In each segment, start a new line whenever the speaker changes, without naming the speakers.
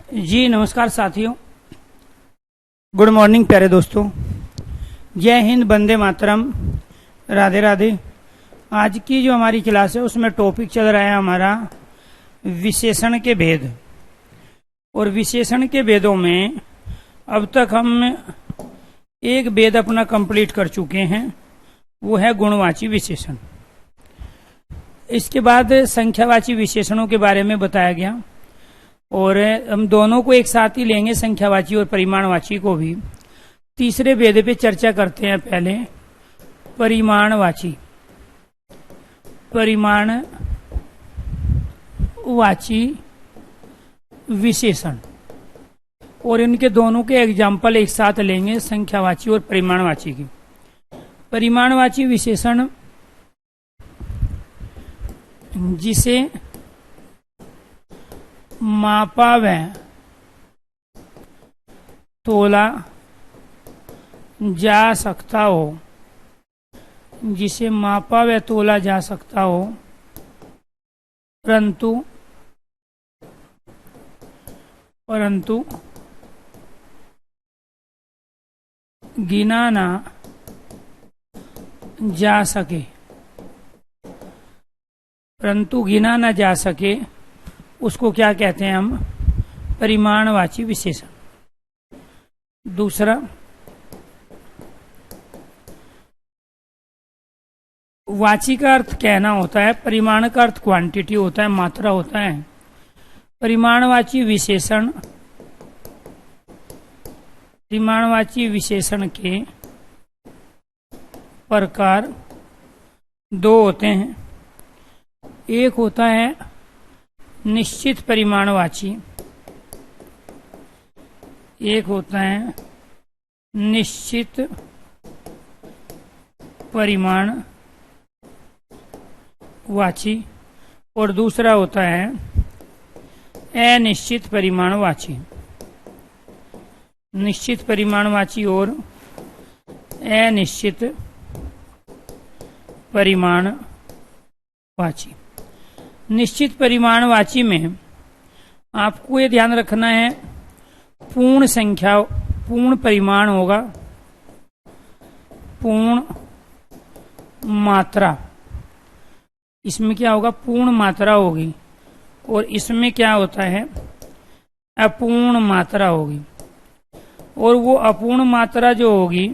जी नमस्कार साथियों, good morning प्यारे दोस्तों। जय हिंद, वंदे मातरम, राधे राधे। आज की जो हमारी क्लास है उसमें टॉपिक चल रहा है हमारा विशेषण के भेद। और विशेषण के भेदों में अब तक हम एक भेद अपना कंप्लीट कर चुके हैं, वो है गुणवाची विशेषण। इसके बाद संख्यावाची विशेषणों के बारे में बताया गया और हम दोनों को एक साथ ही लेंगे, संख्यावाची और परिमाणवाची को भी। तीसरे भेद पे चर्चा करते हैं। पहले परिमाणवाची विशेषण, और इनके दोनों के एग्जाम्पल एक साथ लेंगे, संख्यावाची और परिमाणवाची की। परिमाणवाची विशेषण जिसे मापा व तोला जा सकता हो, जिसे मापा व तोला जा सकता हो परंतु गिना ना जा सके, उसको क्या कहते हैं हम? परिमाणवाची विशेषण। दूसरा वाची का अर्थ कहना होता है, परिमाण का अर्थ क्वांटिटी होता है, मात्रा होता है। परिमाणवाची विशेषण के प्रकार दो होते हैं। एक होता है निश्चित परिमाणवाची, एक होता है निश्चित परिमाणवाची और दूसरा होता है अनिश्चित परिमाणवाची। निश्चित परिमाणवाची और अनिश्चित परिमाणवाची। निश्चित परिमाणवाची में आपको ये ध्यान रखना है, पूर्ण परिमाण होगा, पूर्ण मात्रा। इसमें क्या होगा? पूर्ण मात्रा होगी। और इसमें क्या होता है? अपूर्ण मात्रा होगी। और वो अपूर्ण मात्रा जो होगी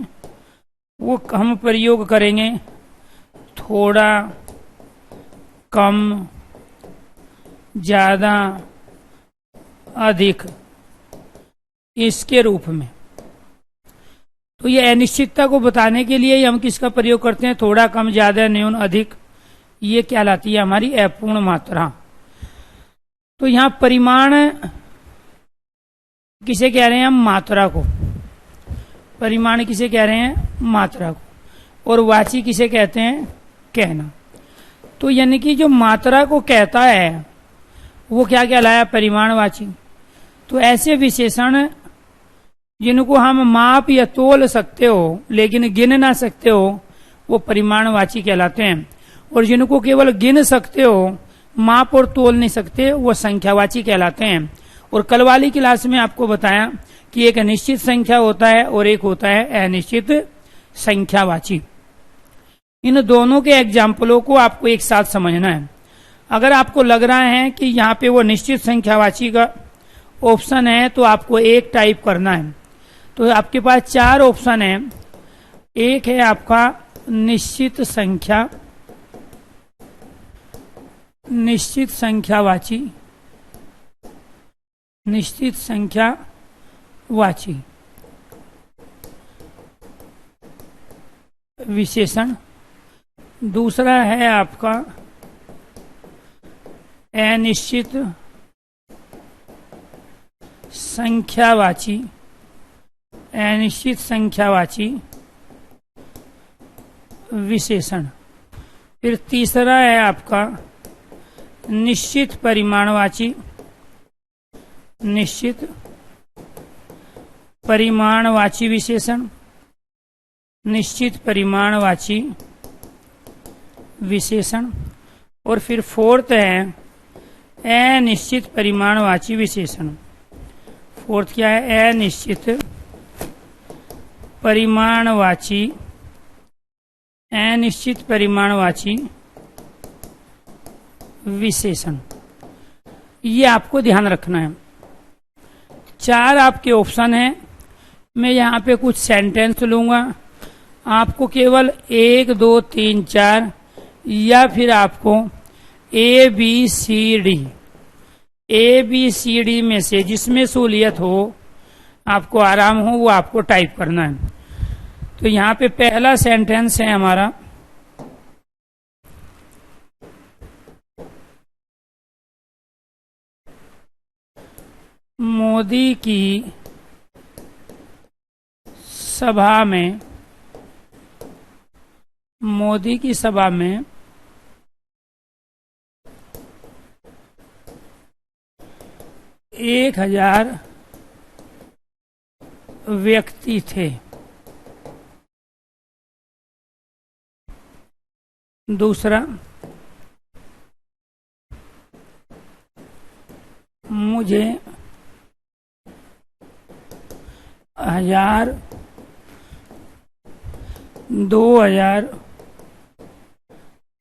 वो हम प्रयोग करेंगे थोड़ा, कम, ज्यादा, अधिक, इसके रूप में। तो ये अनिश्चितता को बताने के लिए हम किसका प्रयोग करते हैं? थोड़ा, कम, ज्यादा, न्यून, अधिक। ये कहलाती है हमारी अपूर्ण मात्रा। तो यहाँ परिमाण किसे कह रहे हैं हम? मात्रा को। परिमाण किसे कह रहे हैं? मात्रा को। और वाची किसे कहते हैं? कहना। तो यानी कि जो मात्रा को कहता है वो क्या कहलाया? परिमाणवाची। तो ऐसे विशेषण जिनको हम माप या तोल सकते हो लेकिन गिन ना सकते हो, वो परिमाणवाची कहलाते हैं। और जिनको केवल गिन सकते हो, माप और तोल नहीं सकते, वो संख्यावाची कहलाते हैं। और कल वाली क्लास में आपको बताया कि एक निश्चित संख्या होता है और एक होता है अनिश्चित संख्यावाची। इन दोनों के एग्जाम्पलों को आपको एक साथ समझना है। अगर आपको लग रहा है कि यहाँ पे वो निश्चित संख्यावाची का ऑप्शन है तो आपको एक टाइप करना है। तो आपके पास चार ऑप्शन है। एक है आपका निश्चित संख्यावाची विशेषण। दूसरा है आपका अनिश्चित संख्यावाची विशेषण। फिर तीसरा है आपका निश्चित परिमाणवाची विशेषण। निश्चित परिमाणवाची विशेषण। और फिर फोर्थ है अनिश्चित परिमाणवाची विशेषण। फोर्थ क्या है? अनिश्चित परिमाणवाची, अनिश्चित परिमाणवाची विशेषण। ये आपको ध्यान रखना है। 4 आपके ऑप्शन हैं। मैं यहाँ पे कुछ सेंटेंस लूंगा, आपको केवल 1, 2, 3, 4 या फिर आपको ABCD में से जिसमें सहूलियत हो, आपको आराम हो, वो आपको टाइप करना है। तो यहाँ पे पहला सेंटेंस है हमारा, मोदी की सभा में 1000 व्यक्ति थे। दूसरा, मुझे 1000, 2000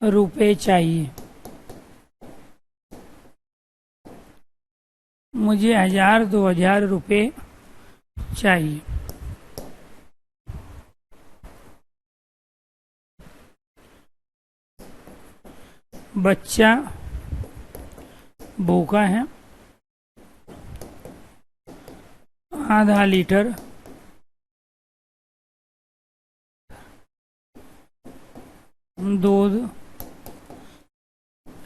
रुपए चाहिए। मुझे 1000, 2000 रुपए चाहिए। बच्चा भूखा है, आधा लीटर दूध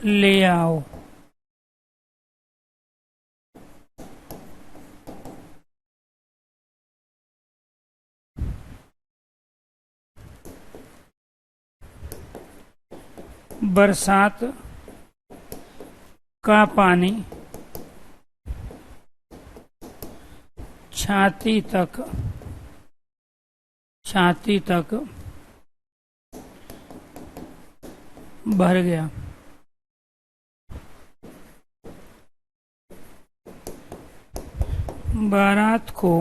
ले आओ। बरसात का पानी छाती तक भर गया। बारात को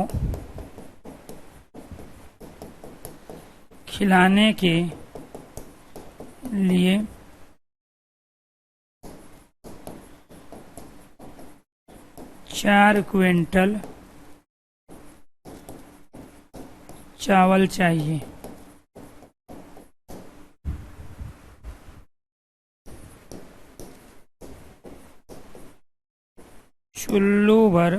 खिलाने के लिए 4 क्विंटल चावल चाहिए। चुल्लू भर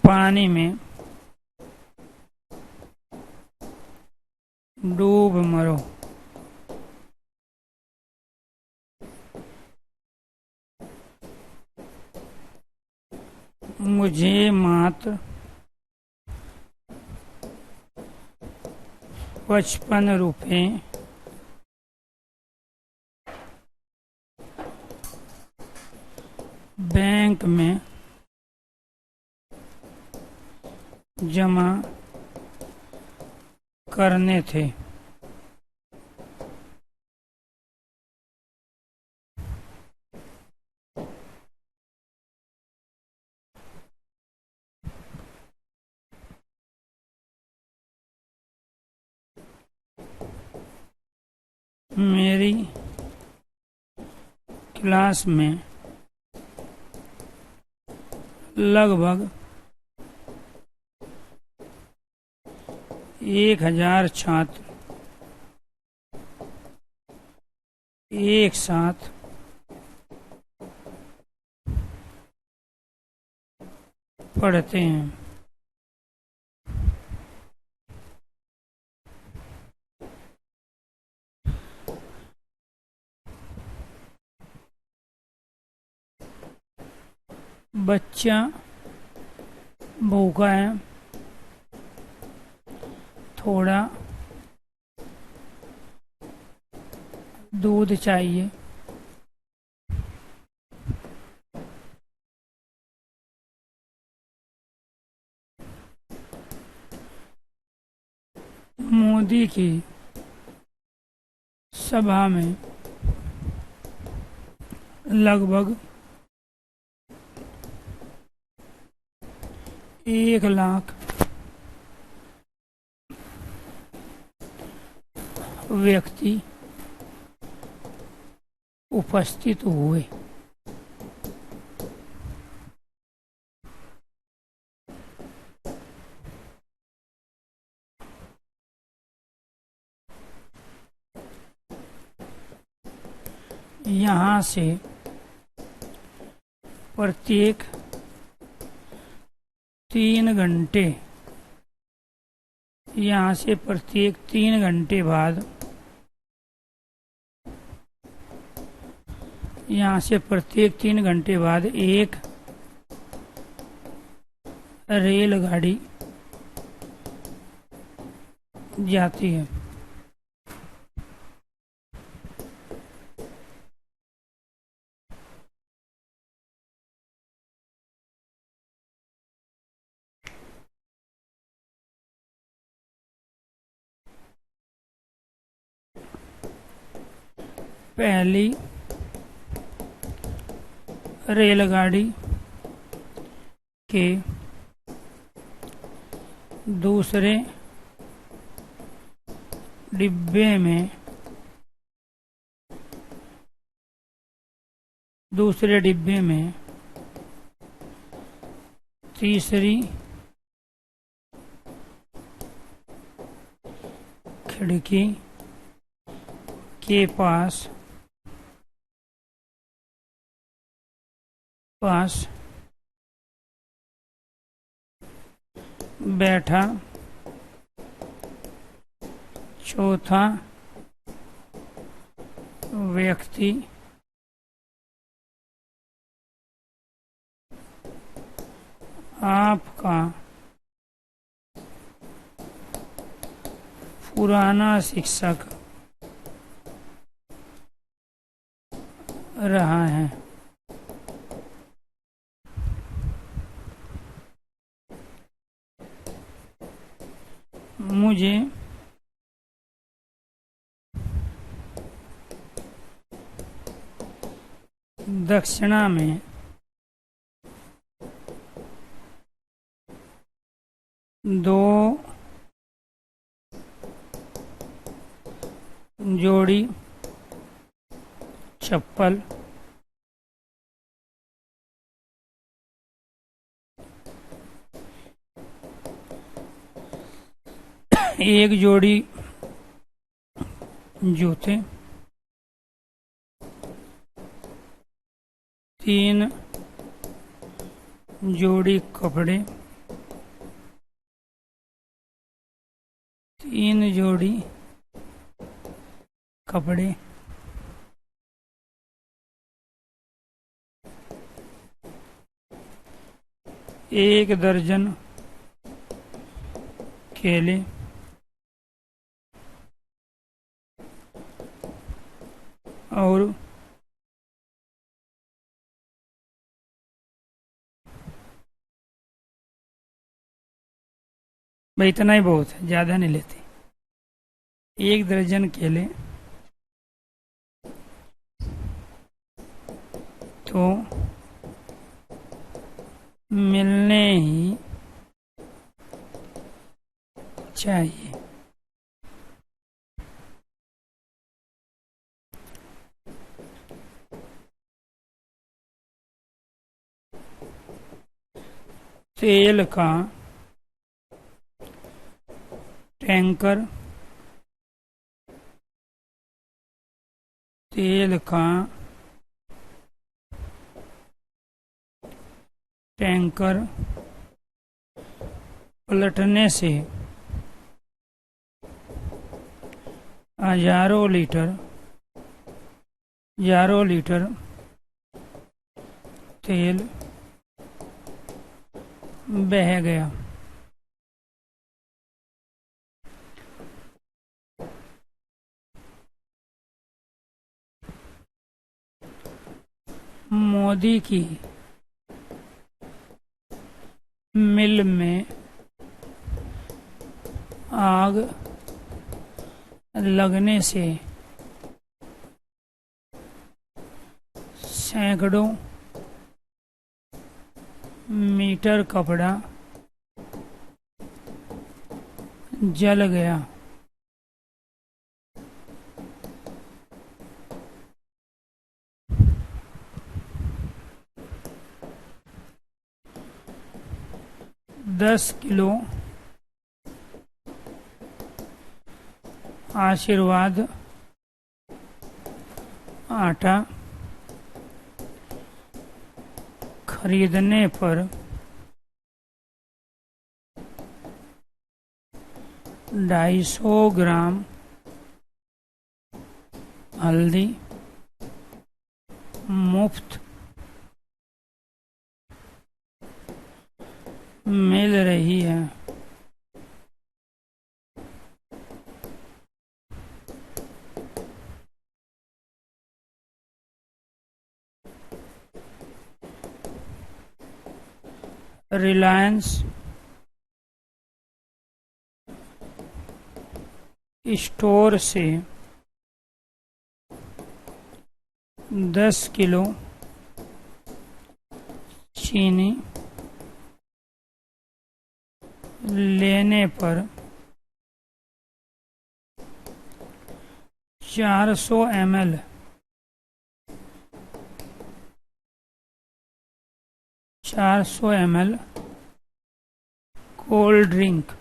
पानी में डूब मरो। मुझे मात्र 55 रुपए बैंक में जमा करने थे। मेरी क्लास में लगभग 1000 छात्र एक साथ पढ़ते हैं। बच्चा भूखा है, थोड़ा दूध चाहिए। मोदी की सभा में लगभग 1,00,000 व्यक्ति उपस्थित हुए। यहाँ से प्रत्येक 3 घंटे, यहाँ से प्रत्येक 3 घंटे बाद, यहाँ से प्रत्येक 3 घंटे बाद एक रेलगाड़ी जाती है। पहली रेलगाड़ी के दूसरे डिब्बे में तीसरी खिड़की के पास बैठा चौथा व्यक्ति आपका पुराना शिक्षक रहा है। मुझे दक्षिणा में दो जोड़ी चप्पल, एक जोड़ी जूते, 3 जोड़ी कपड़े, 3 जोड़ी कपड़े, 1 दर्जन केले, और भाई इतना ही बहुत है, ज्यादा नहीं लेते। 1 दर्जन केले तो मिलने ही चाहिए। तेल का टैंकर, पलटने से हजारों लीटर तेल बह गया। मोदी की मिल में आग लगने से सैकड़ों मीटर कपड़ा जल गया। दस किलो आशीर्वाद आटा खरीदने पर 250 ग्राम हल्दी मुफ्त मिल रही है। रिलायंस स्टोर से 10 किलो चीनी लेने पर 400 ml कोल्ड ड्रिंक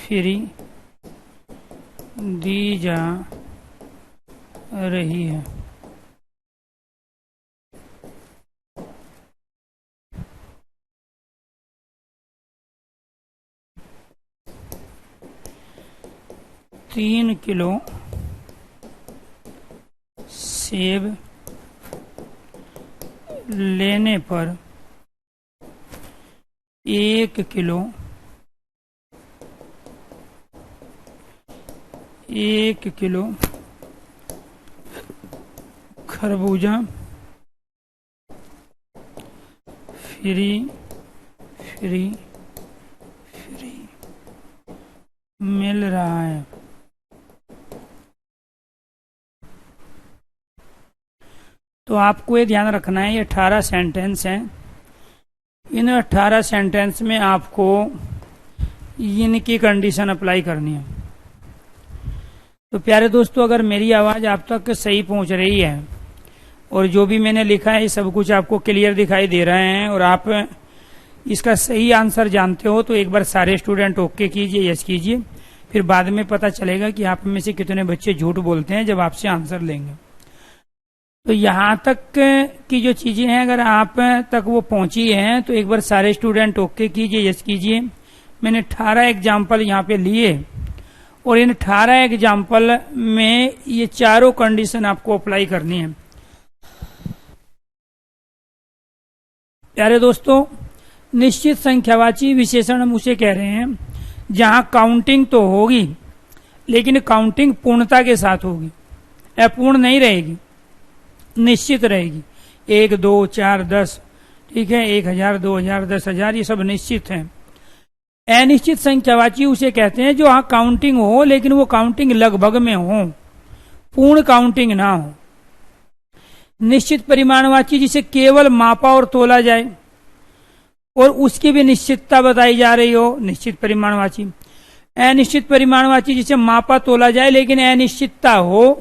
फ्री दी जा रही है। तीन किलो सेब लेने पर 1 किलो खरबूजा फ्री फ्री फ्री मिल रहा है। तो आपको ये ध्यान रखना है, ये 18 सेंटेंस हैं। इन 18 सेंटेंस में आपको इनकी कंडीशन अप्लाई करनी है। तो प्यारे दोस्तों, अगर मेरी आवाज़ आप तक सही पहुंच रही है और जो भी मैंने लिखा है सब कुछ आपको क्लियर दिखाई दे रहे हैं और आप इसका सही आंसर जानते हो, तो एक बार सारे स्टूडेंट ओके कीजिए, यस कीजिए। फिर बाद में पता चलेगा कि आप में से कितने बच्चे झूठ बोलते हैं जब आपसे आंसर लेंगे। तो यहाँ तक की जो चीजें हैं, अगर आप तक वो पहुंची हैं तो एक बार सारे स्टूडेंट ओके कीजिए, यस कीजिए। मैंने 18 एग्जाम्पल यहाँ पे लिए और इन 18 एग्जाम्पल में ये चारों कंडीशन आपको अप्लाई करनी है। प्यारे दोस्तों, निश्चित संख्यावाची विशेषण हम उसे कह रहे हैं जहां काउंटिंग तो होगी लेकिन काउंटिंग पूर्णता के साथ होगी, अपूर्ण नहीं रहेगी, निश्चित रहेगी। 1, 2, 4, 10, ठीक है, 1000, 2000, 10,000, ये सब निश्चित हैं। अनिश्चित संख्यावाची उसे कहते हैं जो हाँ काउंटिंग हो लेकिन वो काउंटिंग लगभग में हो, पूर्ण काउंटिंग ना हो। निश्चित परिमाणवाची जिसे केवल मापा और तोला जाए और उसकी भी निश्चितता बताई जा रही हो, निश्चित परिमाणवाची। अनिश्चित परिमाणवाची जिसे मापा तोला जाए लेकिन अनिश्चितता हो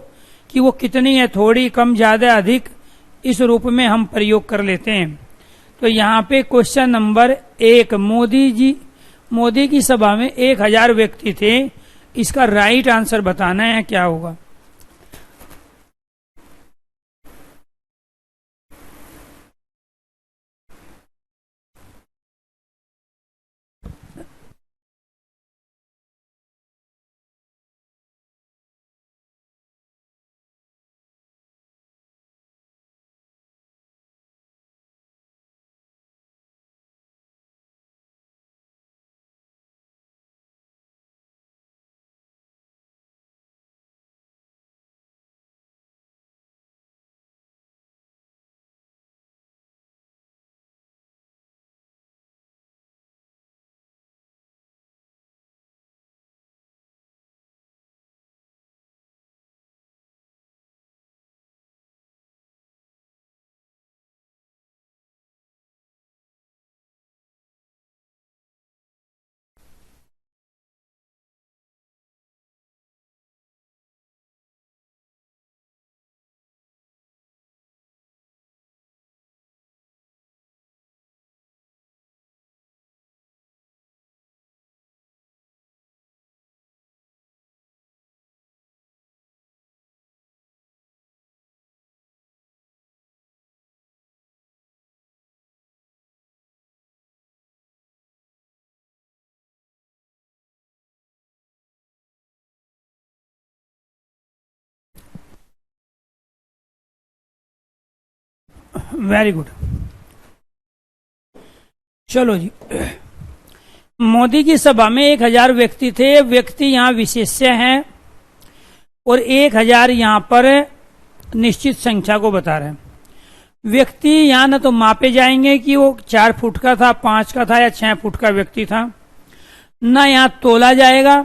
कि वो कितनी है, थोड़ी, कम, ज्यादा, अधिक, इस रूप में हम प्रयोग कर लेते हैं। तो यहाँ पे क्वेश्चन नंबर 1, मोदी की सभा में 1000 व्यक्ति थे, इसका राइट आंसर बताना है, क्या होगा। Very good. चलो जी, मोदी की सभा में 1000 व्यक्ति थे। व्यक्ति यहाँ विशेष्य हैं और 1000 यहाँ पर निश्चित संख्या को बता रहे हैं। व्यक्ति यहाँ न तो मापे जाएंगे कि वो 4 फुट का था, 5 का था या 6 फुट का व्यक्ति था, न यहाँ तोला जाएगा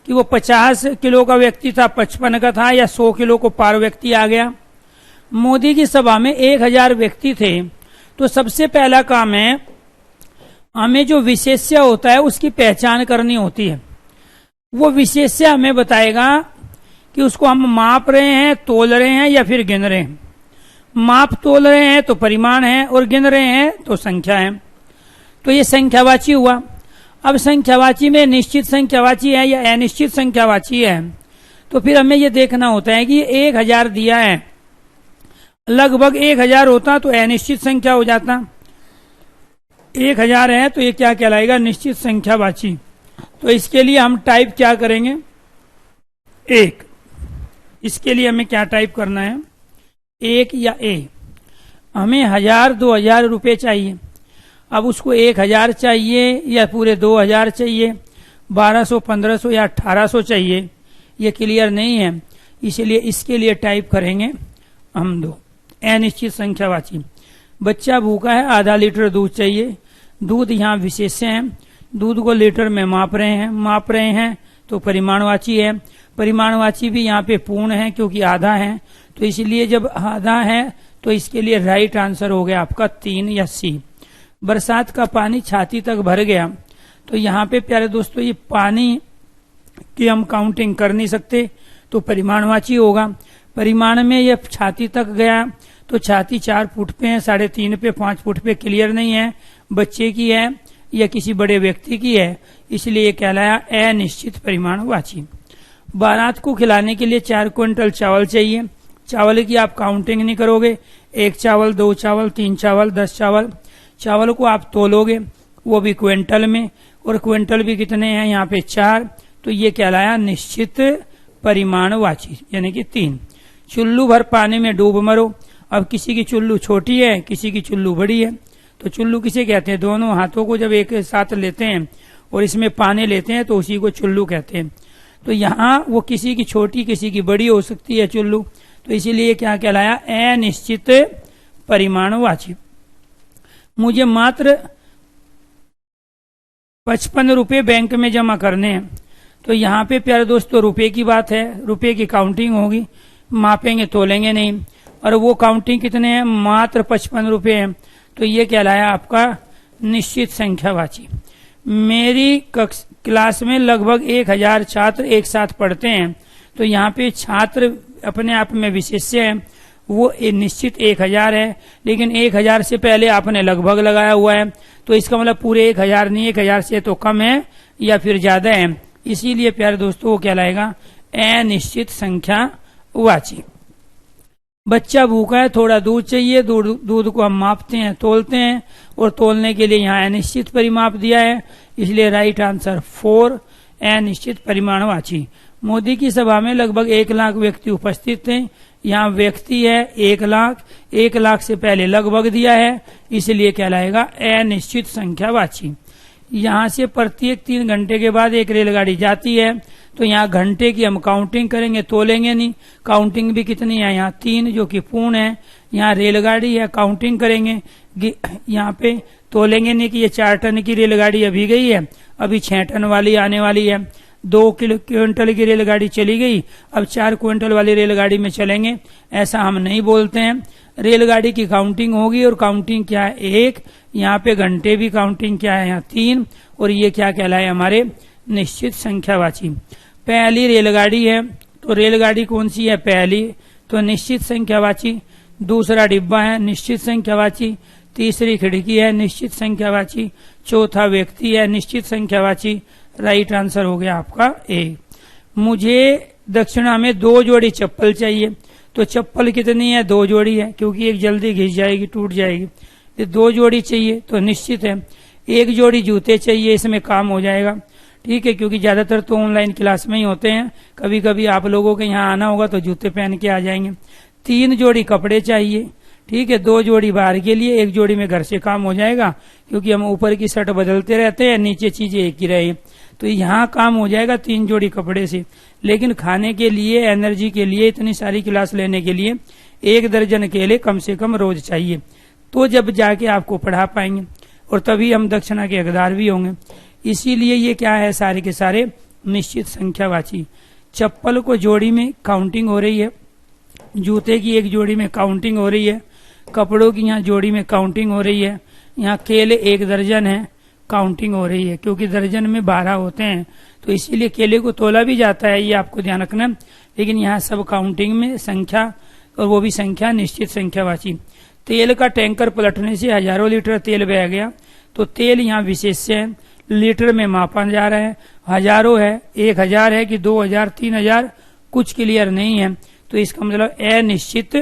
कि वो 50 किलो का व्यक्ति था, 55 का था या 100 किलो को पार व्यक्ति आ गया। मोदी की सभा में 1000 व्यक्ति थे। तो सबसे पहला काम है, हमें जो विशेष्य होता है उसकी पहचान करनी होती है। वो विशेष्य हमें बताएगा कि उसको हम माप रहे हैं, तोल रहे हैं या फिर गिन रहे हैं। माप तोल रहे हैं तो परिमाण है और गिन रहे हैं तो संख्या है। तो ये संख्यावाची हुआ। अब संख्यावाची में निश्चित संख्यावाची है या अनिश्चित संख्यावाची है, तो फिर हमें ये देखना होता है कि 1000 दिया है, लगभग 1000 होता तो अनिश्चित संख्या हो जाता। 1000 है तो ये क्या कहलाएगा, निश्चित संख्यावाची। तो इसके लिए हम टाइप क्या करेंगे, 1। इसके लिए हमें क्या टाइप करना है, 1 या ए। हमें 1000-2000 रुपए चाहिए। अब उसको 1000 चाहिए या पूरे 2000 चाहिए, 1200-1500 या 1800 चाहिए, ये क्लियर नहीं है। इसलिए इसके लिए टाइप करेंगे हम 2, अनिश्चित संख्यावाची। बच्चा भूखा है, आधा लीटर दूध चाहिए। दूध यहाँ विशेष्य है, दूध को लीटर में माप रहे हैं तो परिमाणवाची है। परिमाणवाची भी यहाँ पे पूर्ण है क्योंकि आधा है, तो इसलिए जब आधा है तो इसके लिए राइट आंसर हो गया आपका 3 या सी। बरसात का पानी छाती तक भर गया, तो यहाँ पे प्यारे दोस्तों ये पानी की हम काउंटिंग कर नहीं सकते, तो परिमाणवाची होगा। परिमाण में ये छाती तक गया तो छाती 4 फुट पे है, 3.5 पे, 5 फुट पे क्लियर नहीं है, बच्चे की है या किसी बड़े व्यक्ति की है, इसलिए कहलाया अनिश्चित परिमाणवाची। बारात को खिलाने के लिए 4 क्विंटल चावल चाहिए। चावल की आप काउंटिंग नहीं करोगे, 1 चावल, 2 चावल, 3 चावल, 10 चावल। चावल को आप तोलोगे, वो भी क्विंटल में, और क्विंटल भी कितने हैं यहाँ पे 4, तो ये कहलाया निश्चित परिमाणवाची यानी कि 3। चुल्लू भर पानी में डूब मरो। अब किसी की चुल्लू छोटी है, किसी की चुल्लू बड़ी है, तो चुल्लू किसे कहते हैं, दोनों हाथों को जब एक साथ लेते हैं और इसमें पानी लेते हैं तो उसी को चुल्लू कहते हैं। तो यहाँ वो किसी की छोटी किसी की बड़ी हो सकती है चुल्लू, तो इसीलिए क्या कहलाया, अनिश्चित परिमाणवाची। मुझे मात्र 55 रुपए बैंक में जमा करने हैं। तो यहाँ पे प्यारे दोस्तों रुपए की बात है, रुपए की काउंटिंग होगी, मापेंगे तोलेंगे नहीं, और वो काउंटिंग कितने हैं, मात्र 55 रुपए है, तो ये कहलाया आपका निश्चित संख्यावाची। मेरी क्लास में लगभग 1000 छात्र एक साथ पढ़ते हैं, तो यहाँ पे छात्र अपने आप में विशेष्य है, वो निश्चित 1000 है, लेकिन 1000 से पहले आपने लगभग लगाया हुआ है, तो इसका मतलब पूरे 1000 नहीं, 1000 से तो कम है या फिर ज्यादा है, इसीलिए प्यारे दोस्तों वो कहलाएगा अनिश्चित संख्यावाची। बच्चा भूखा है, थोड़ा दूध चाहिए। दूध को हम मापते हैं, तोलते हैं, और तोलने के लिए यहाँ अनिश्चित परिमाप दिया है, इसलिए राइट आंसर 4 अनिश्चित परिमाणवाची। मोदी की सभा में लगभग 1 लाख व्यक्ति उपस्थित थे। यहाँ व्यक्ति है 1 लाख, 1 लाख से पहले लगभग दिया है, इसलिए कहलाएगा अनिश्चित संख्यावाची। यहाँ से प्रत्येक 3 घंटे के बाद एक रेलगाड़ी जाती है, तो यहाँ घंटे की हम काउंटिंग करेंगे, तोलेंगे नहीं। काउंटिंग भी कितनी है, यहाँ 3 जो कि पूर्ण है। यहाँ रेलगाड़ी है, काउंटिंग करेंगे, यहाँ पे तोलेंगे नहीं कि ये 4 टन की रेलगाड़ी अभी गई है, अभी 6 टन वाली आने वाली है। 2 क्विंटल की रेलगाड़ी चली गई, अब 4 क्विंटल वाली रेलगाड़ी में चलेंगे, ऐसा हम नहीं बोलते हैं। रेलगाड़ी की काउंटिंग होगी, और काउंटिंग क्या है 1, यहाँ पे घंटे भी काउंटिंग क्या है यहाँ 3, और ये क्या कहलाए हमारे निश्चित संख्यावाची। पहली रेलगाड़ी है, तो रेलगाड़ी कौन सी है, पहली, तो निश्चित संख्यावाची। दूसरा डिब्बा है, निश्चित संख्यावाची। तीसरी खिड़की है, निश्चित संख्यावाची। चौथा व्यक्ति है, निश्चित संख्यावाची। राइट आंसर हो गया आपका ए। मुझे दक्षिणा में 2 जोड़ी चप्पल चाहिए, तो चप्पल कितनी है, 2 जोड़ी है, क्योंकि एक जल्दी घिस जाएगी, टूट जाएगी, ये 2 जोड़ी चाहिए तो निश्चित है। 1 जोड़ी जूते चाहिए, इसमें काम हो जाएगा, ठीक है, क्योंकि ज्यादातर तो ऑनलाइन क्लास में ही होते हैं, कभी कभी आप लोगों के यहाँ आना होगा तो जूते पहन के आ जाएंगे। 3 जोड़ी कपड़े चाहिए, ठीक है, 2 जोड़ी बाहर के लिए, 1 जोड़ी में घर से काम हो जाएगा, क्योंकि हम ऊपर की शर्ट बदलते रहते हैं, नीचे चीजें एक ही रहे, तो यहाँ काम हो जाएगा 3 जोड़ी कपड़े से। लेकिन खाने के लिए, एनर्जी के लिए, इतनी सारी क्लास लेने के लिए 1 दर्जन केले कम से कम रोज चाहिए, तो जब जाके आपको पढ़ा पाएंगे और तभी हम दक्षिणा के हकदार भी होंगे। इसीलिए ये क्या है, सारे के सारे निश्चित संख्यावाची। चप्पल को जोड़ी में काउंटिंग हो रही है, जूते की 1 जोड़ी में काउंटिंग हो रही है, कपड़ों की यहाँ जोड़ी में काउंटिंग हो रही है, यहाँ केले 1 दर्जन है, काउंटिंग हो रही है, क्योंकि दर्जन में 12 होते हैं, तो इसीलिए केले को तोला भी जाता है, ये आपको ध्यान रखना। लेकिन यहाँ सब काउंटिंग में संख्या, और वो भी संख्या निश्चित संख्यावाची। तेल का टैंकर पलटने से हजारों लीटर तेल बह गया, तो तेल यहाँ विशेष है, लीटर में मापा जा रहा है, हजारों है, 1000 है कि 2000, 3000, कुछ क्लियर नहीं है, तो इसका मतलब अनिश्चित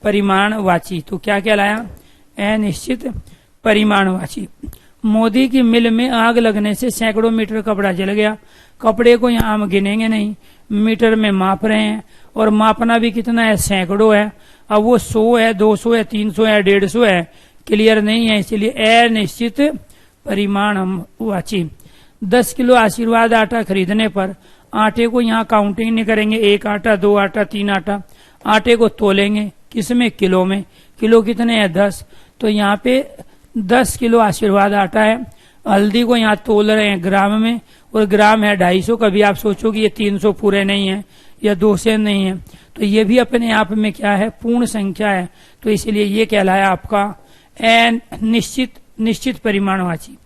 परिमाणवाची। तो क्या कहलाया, अनिश्चित परिमाणवाची। मोदी की मिल में आग लगने से सैकड़ों मीटर कपड़ा जल गया, कपड़े को यहाँ हम गिनेंगे नहीं, मीटर में माप रहे हैं, और मापना भी कितना है, सैकड़ों है। अब वो 100 है, 200 है, 300 है, 150 है, क्लियर नहीं है, इसलिए अनिश्चित परिमाणवाची। 10 किलो आशीर्वाद आटा खरीदने पर आटे को यहाँ काउंटिंग नहीं करेंगे, 1 आटा, 2 आटा, 3 आटा, आटे को तोलेंगे, किसमें, किलो में। किलो कितने हैं, 10, तो यहाँ पे 10 किलो आशीर्वाद आटा है। हल्दी को यहाँ तोल रहे हैं ग्राम में, और ग्राम है 250। कभी आप सोचो कि ये 300 पूरे नहीं है या 200 नहीं है, तो ये भी अपने आप में क्या है, पूर्ण संख्या है, तो इसलिए ये कहलाया आपका निश्चित परिमाणवाची।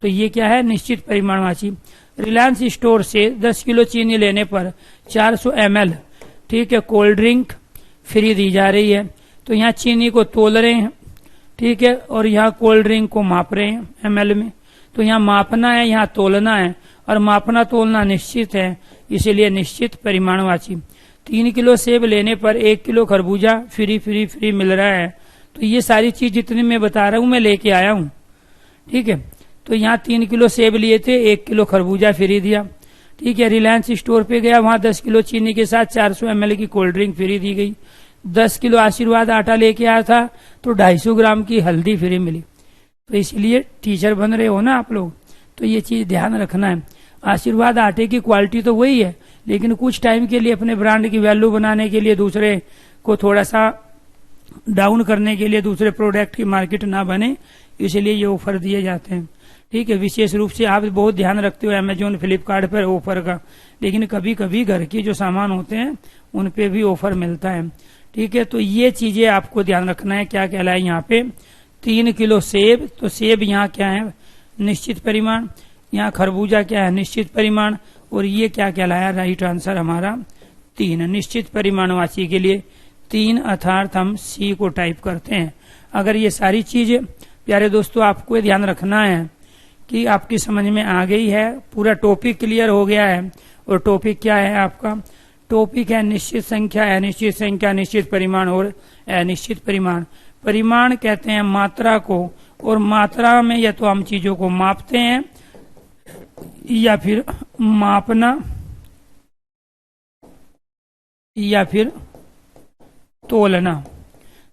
तो ये क्या है, निश्चित परिमाणवाची। रिलायंस स्टोर से 10 किलो चीनी लेने पर 400 ml, ठीक है, कोल्ड ड्रिंक फ्री दी जा रही है। तो यहाँ चीनी को तोल रहे हैं, ठीक है, और यहाँ कोल्ड ड्रिंक को माप रहे हैं ml में। तो यहाँ मापना है, यहाँ तोलना है, और मापना तोलना निश्चित है, इसीलिए निश्चित परिमाणवाची। 3 किलो सेब लेने पर 1 किलो खरबूजा फ्री मिल रहा है। तो ये सारी चीज जितनी मैं बता रहा हूँ मैं लेके आया हूँ, ठीक है। तो यहाँ 3 किलो सेब लिए थे, 1 किलो खरबूजा फ्री दिया, ठीक है। रिलायंस स्टोर पे गया, वहां 10 किलो चीनी के साथ 400 ml की कोल्ड ड्रिंक फ्री दी गई। 10 किलो आशीर्वाद आटा लेके आया था, तो 250 ग्राम की हल्दी फ्री मिली। तो इसलिए टीचर बन रहे हो ना आप लोग, तो ये चीज ध्यान रखना है। आशीर्वाद आटे की क्वालिटी तो वही है, लेकिन कुछ टाइम के लिए अपने ब्रांड की वैल्यू बनाने के लिए, दूसरे को थोड़ा सा डाउन करने के लिए, दूसरे प्रोडक्ट की मार्केट ना बने, इसलिए ये ऑफर दिए जाते हैं, ठीक है। विशेष रूप से आप बहुत ध्यान रखते हो अमेजोन, फ्लिपकार्ट पर ऑफर का, लेकिन कभी कभी घर के जो सामान होते हैं उन पे भी ऑफर मिलता है, ठीक है। तो ये चीजें आपको ध्यान रखना है। क्या कहला है यहाँ पे, 3 किलो सेब, तो सेब यहाँ क्या है, निश्चित परिमाण। यहाँ खरबूजा क्या है, निश्चित परिमाण। और ये क्या कहलाया, राइट आंसर हमारा 3, निश्चित परिमाणवाची के लिए 3 अर्थात हम सी को टाइप करते हैं। अगर ये सारी चीजें प्यारे दोस्तों आपको ध्यान रखना है कि आपकी समझ में आ गई है, पूरा टॉपिक क्लियर हो गया है। और टॉपिक क्या है आपका, टॉपिक है निश्चित संख्या, अनिश्चित संख्या, निश्चित परिमाण और अनिश्चित परिमाण। परिमाण कहते हैं मात्रा को, और मात्रा में या तो हम चीजों को मापते हैं या फिर मापना या फिर तोलना।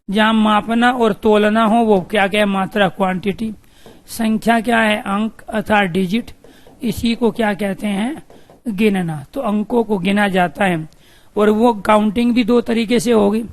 जहां मापना और तोलना हो वो क्या क्या है, मात्रा, क्वांटिटी। संख्या क्या है, अंक अर्थात डिजिट, इसी को क्या कहते हैं, गिनना। तो अंकों को गिना जाता है, और वो काउंटिंग भी 2 तरीके से होगी,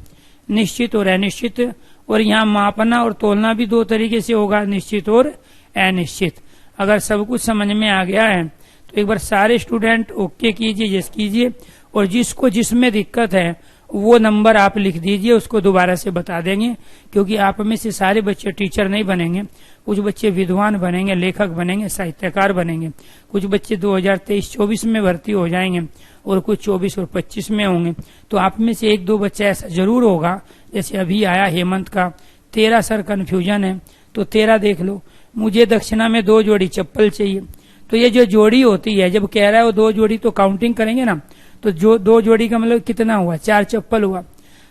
निश्चित और अनिश्चित। और यहाँ मापना और तोलना भी 2 तरीके से होगा, निश्चित और अनिश्चित। अगर सब कुछ समझ में आ गया है तो एक बार सारे स्टूडेंट ओके कीजिए, यस कीजिए, और जिसको जिसमें दिक्कत है वो नंबर आप लिख दीजिए, उसको दोबारा से बता देंगे। क्योंकि आप में से सारे बच्चे टीचर नहीं बनेंगे, कुछ बच्चे विद्वान बनेंगे, लेखक बनेंगे, साहित्यकार बनेंगे, कुछ बच्चे 2023-24 में भर्ती हो जाएंगे, और कुछ 24 और 25 में होंगे। तो आप में से 1-2 बच्चा ऐसा जरूर होगा, जैसे अभी आया हेमंत का 13 सर कन्फ्यूजन है, तो 13 देख लो। मुझे दक्षिणा में 2 जोड़ी चप्पल चाहिए, तो ये जो जोड़ी होती है, जब कह रहा है वो 2 जोड़ी, तो काउंटिंग करेंगे ना, तो जो 2 जोड़ी का मतलब कितना हुआ, 4 चप्पल हुआ।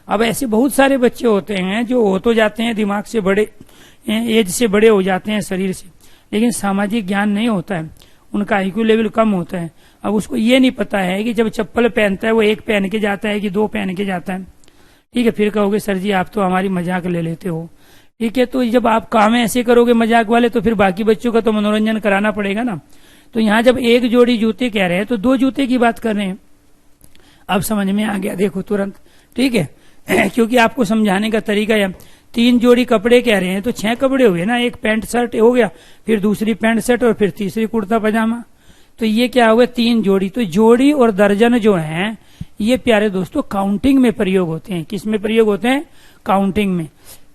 अब ऐसे बहुत सारे बच्चे होते हैं जो हो तो जाते हैं दिमाग से बड़े, एज से बड़े हो जाते हैं शरीर से, लेकिन सामाजिक ज्ञान नहीं होता है, उनका IQ लेवल कम होता है। अब उसको ये नहीं पता है कि जब चप्पल पहनता है वो 1 पहन के जाता है कि 2 पहन के जाता है, ठीक है, फिर कहोगे सर जी आप तो हमारी मजाक ले लेते हो। ठीक है, तो जब आप काम ऐसे करोगे मजाक वाले, तो फिर बाकी बच्चों का तो मनोरंजन कराना पड़ेगा ना। तो यहाँ जब एक जोड़ी जूते कह रहे हैं तो 2 जूते की बात कर रहे हैं। अब समझ में आ गया देखो तुरंत। ठीक है क्योंकि आपको समझाने का तरीका है। 3 जोड़ी कपड़े कह रहे हैं तो 6 कपड़े हुए ना, एक पैंट शर्ट हो गया, फिर दूसरी पैंट शर्ट और फिर तीसरी कुर्ता पजामा। तो ये क्या हो गया, 3 जोड़ी। तो जोड़ी और दर्जन जो है ये प्यारे दोस्तों काउंटिंग में प्रयोग होते हैं। किस में प्रयोग होते हैं, काउंटिंग में।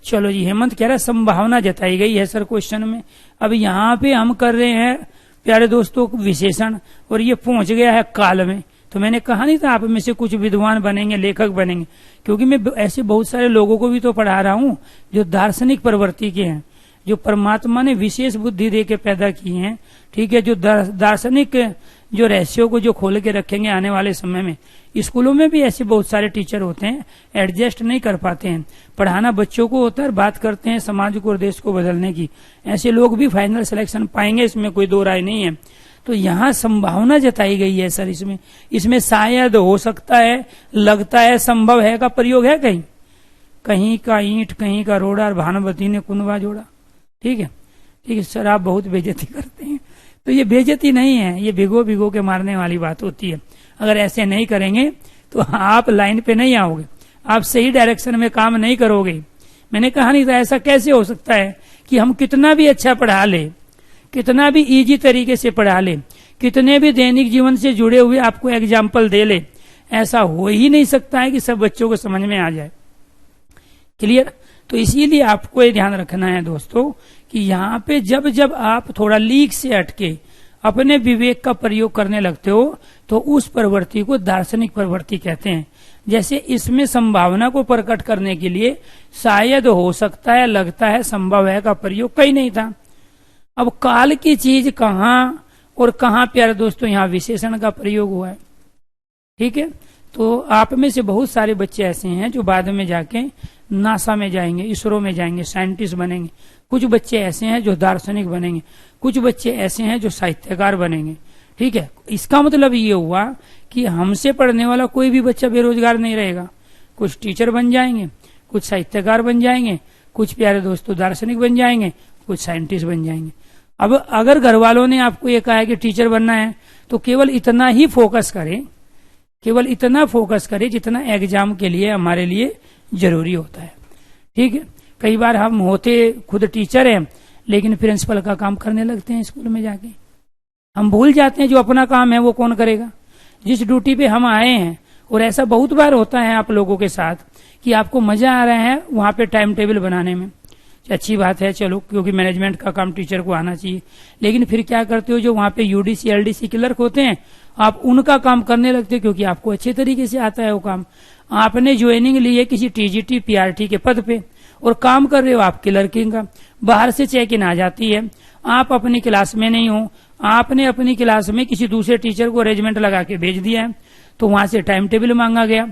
चलो जी, हेमंत कह रहा है संभावना जताई गई है सर क्वेश्चन में। अब यहाँ पे हम कर रहे हैं प्यारे दोस्तों विशेषण, और ये पहुंच गया है काल में। तो मैंने कहा नहीं था आप में से कुछ विद्वान बनेंगे, लेखक बनेंगे, क्योंकि मैं ऐसे बहुत सारे लोगों को भी तो पढ़ा रहा हूँ जो दार्शनिक प्रवृत्ति के हैं, जो परमात्मा ने विशेष बुद्धि दे के पैदा किए हैं। ठीक है, जो दार्शनिक जो रहस्यों को जो खोल के रखेंगे आने वाले समय में। स्कूलों में भी ऐसे बहुत सारे टीचर होते हैं, एडजस्ट नहीं कर पाते हैं। पढ़ाना बच्चों को होता है, बात करते हैं समाज को और देश को बदलने की। ऐसे लोग भी फाइनल सिलेक्शन पाएंगे, इसमें कोई दो राय नहीं है। तो यहाँ संभावना जताई गई है सर। इसमें शायद, हो सकता है, लगता है, संभव है का प्रयोग है कहीं। कहीं का ईंट, कहीं का रोड़ा, और भानुमती ने कुनवा जोड़ा। ठीक है, ठीक है सर, आप बहुत बेइज्जती करते हैं। तो ये बेइज्जती नहीं है, ये भिगो भिगो के मारने वाली बात होती है। अगर ऐसे नहीं करेंगे तो आप लाइन पे नहीं आओगे, आप सही डायरेक्शन में काम नहीं करोगे। मैंने कहा नहीं था ऐसा कैसे हो सकता है कि हम कितना भी अच्छा पढ़ा ले, कितना भी इजी तरीके से पढ़ा ले, कितने भी दैनिक जीवन से जुड़े हुए आपको एग्जाम्पल दे ले, ऐसा हो ही नहीं सकता है कि सब बच्चों को समझ में आ जाए। क्लियर? तो इसीलिए आपको ये ध्यान रखना है दोस्तों कि यहाँ पे जब जब आप थोड़ा लीक से हटके अपने विवेक का प्रयोग करने लगते हो तो उस प्रवृत्ति को दार्शनिक प्रवृत्ति कहते हैं। जैसे इसमें संभावना को प्रकट करने के लिए शायद, हो सकता है, लगता है, संभव है का प्रयोग कहीं नहीं था। अब काल की चीज कहाँ और कहाँ प्यारे दोस्तों यहाँ विशेषण का प्रयोग हुआ है। ठीक है, तो आप में से बहुत सारे बच्चे ऐसे हैं जो बाद में जाके नासा में जाएंगे, इसरो में जाएंगे, साइंटिस्ट बनेंगे। कुछ बच्चे ऐसे हैं जो दार्शनिक बनेंगे, कुछ बच्चे ऐसे हैं जो साहित्यकार बनेंगे। ठीक है, इसका मतलब ये हुआ कि हमसे पढ़ने वाला कोई भी बच्चा बेरोजगार नहीं रहेगा। कुछ टीचर बन जाएंगे, कुछ साहित्यकार बन जाएंगे, कुछ प्यारे दोस्तों दार्शनिक बन जाएंगे, कुछ साइंटिस्ट बन जाएंगे। अब अगर घर वालों ने आपको ये कहा है कि टीचर बनना है तो केवल इतना ही फोकस करें, केवल इतना फोकस करें जितना एग्जाम के लिए हमारे लिए जरूरी होता है। ठीक है, कई बार हम होते खुद टीचर हैं लेकिन प्रिंसिपल का काम करने लगते हैं स्कूल में जाके। हम भूल जाते हैं जो अपना काम है वो कौन करेगा, जिस ड्यूटी पे हम आए हैं। और ऐसा बहुत बार होता है आप लोगों के साथ कि आपको मजा आ रहा है वहां पे टाइम टेबल बनाने में, अच्छी बात है, चलो, क्योंकि मैनेजमेंट का काम टीचर को आना चाहिए। लेकिन फिर क्या करते हो, जो वहां पे यूडीसी एलडीसी क्लर्क होते हैं आप उनका काम करने लगते हो, क्योंकि आपको अच्छे तरीके से आता है वो काम। आपने ज्वाइनिंग ली है किसी टीजीटी पीआरटी के पद पे और काम कर रहे हो आप क्लर्किंग का। बाहर से चेक इन आ जाती है, आप अपनी क्लास में नहीं हो, आपने अपनी क्लास में किसी दूसरे टीचर को अरेंजमेंट लगा के भेज दिया है, तो वहां से टाइम टेबल मांगा गया।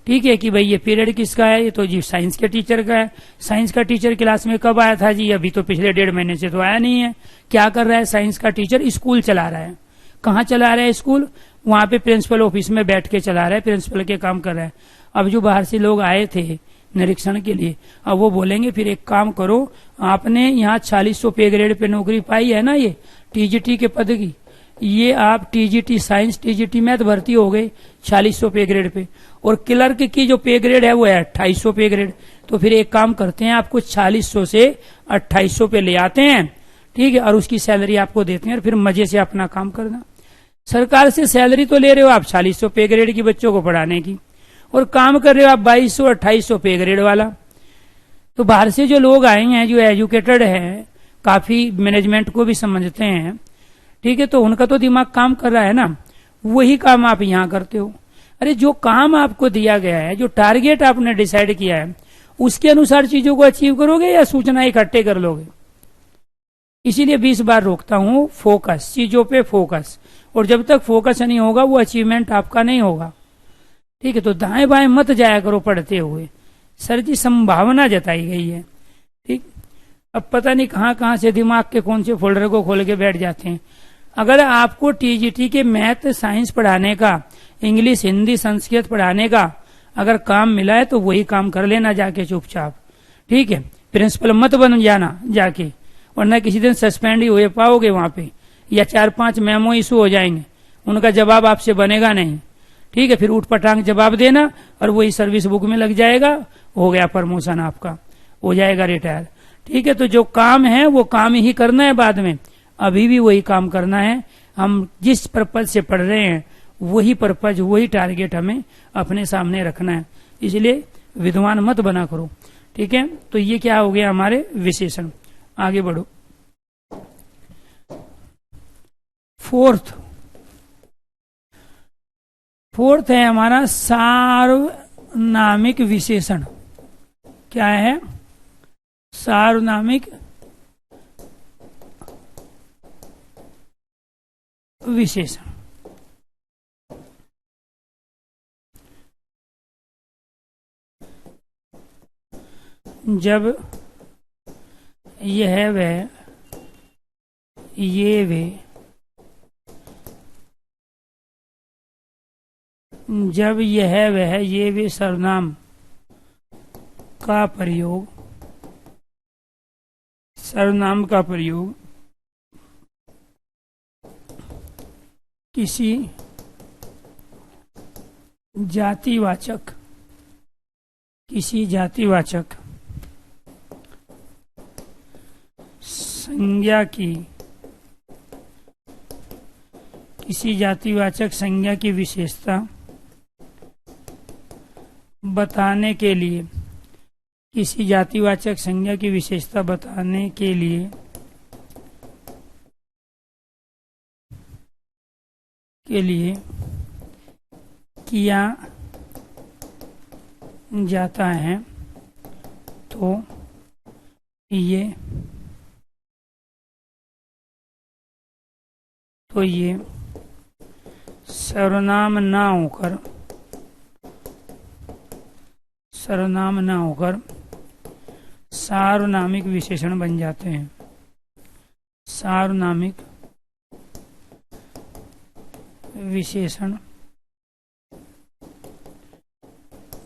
ठीक है कि भाई ये पीरियड किसका है, ये तो जी साइंस के टीचर का है। साइंस का टीचर क्लास में कब आया था जी, अभी तो पिछले 1.5 महीने से तो आया नहीं है। क्या कर रहा है साइंस का टीचर, स्कूल चला रहा है। कहाँ चला रहा है स्कूल, वहां पे प्रिंसिपल ऑफिस में बैठ के चला रहा है, प्रिंसिपल के काम कर रहा है। अब जो बाहर से लोग आए थे निरीक्षण के लिए, अब वो बोलेंगे फिर एक काम करो, आपने यहाँ 4600 पे ग्रेड पे नौकरी पाई है ना, ये टीजीटी के पद की, ये आप टीजीटी साइंस टीजीटी मैथ भर्ती हो गए 4600 पे ग्रेड पे, और क्लर्क की जो पे ग्रेड है वो है 2800 पे ग्रेड। तो फिर एक काम करते हैं, आपको 4600 से 2800 पे ले आते हैं। ठीक है, और उसकी सैलरी आपको देते हैं और फिर मजे से अपना काम करना। सरकार से सैलरी तो ले रहे हो आप 4600 पे ग्रेड की बच्चों को पढ़ाने की, और काम कर रहे हो आप 2200 2800 पे ग्रेड वाला। तो बाहर से जो लोग आए हैं जो एजुकेटेड है, काफी मैनेजमेंट को भी समझते हैं, ठीक है, तो उनका तो दिमाग काम कर रहा है ना, वही काम आप यहाँ करते हो। अरे जो काम आपको दिया गया है, जो टारगेट आपने डिसाइड किया है, उसके अनुसार चीजों को अचीव करोगे या सूचना इकट्ठे कर लोगे। इसीलिए 20 बार रोकता हूं, फोकस, चीजों पे फोकस, और जब तक फोकस नहीं होगा वो अचीवमेंट आपका नहीं होगा। ठीक है, तो दाएं बाएं मत जाया करो पढ़ते हुए। सर जी संभावना जताई गई है। ठीक, अब पता नहीं कहाँ कहाँ से दिमाग के कौन से फोल्डर को खोल के बैठ जाते हैं। अगर आपको टीजीटी के मैथ साइंस पढ़ाने का, इंग्लिश हिंदी संस्कृत पढ़ाने का अगर काम मिला है तो वही काम कर लेना जाके चुपचाप, ठीक है। प्रिंसिपल मत बन जाना जाके, वरना किसी दिन सस्पेंड ही हो पाओगे वहां पे, या 4-5 मेमो इशू हो जाएंगे, उनका जवाब आपसे बनेगा नहीं, ठीक है। फिर उठ पटांग जवाब देना और वही सर्विस बुक में लग जाएगा, हो गया प्रमोशन, आपका हो जाएगा रिटायर, ठीक है। तो जो काम है वो काम ही करना है बाद में, अभी भी वही काम करना है। हम जिस पर्पज से पढ़ रहे हैं वही पर्पज, वही टारगेट हमें अपने सामने रखना है, इसलिए विद्वान मत बना करो, ठीक है। तो ये क्या हो गया हमारे विशेषण। आगे बढ़ो। फोर्थ है हमारा सार्वनामिक विशेषण। क्या है? सार्वनामिक विशेषण। जब यह वह, ये वे, जब यह वह, ये वे सर्वनाम का प्रयोग, सर्वनाम का प्रयोग किसी जातिवाचक, किसी जातिवाचक संज्ञा की, किसी जातिवाचक संज्ञा की विशेषता बताने के लिए, किसी जातिवाचक संज्ञा की विशेषता बताने के लिए किया जाता है, तो ये सर्वनाम ना होकर सार्वनामिक विशेषण बन जाते हैं, सार्वनामिक विशेषण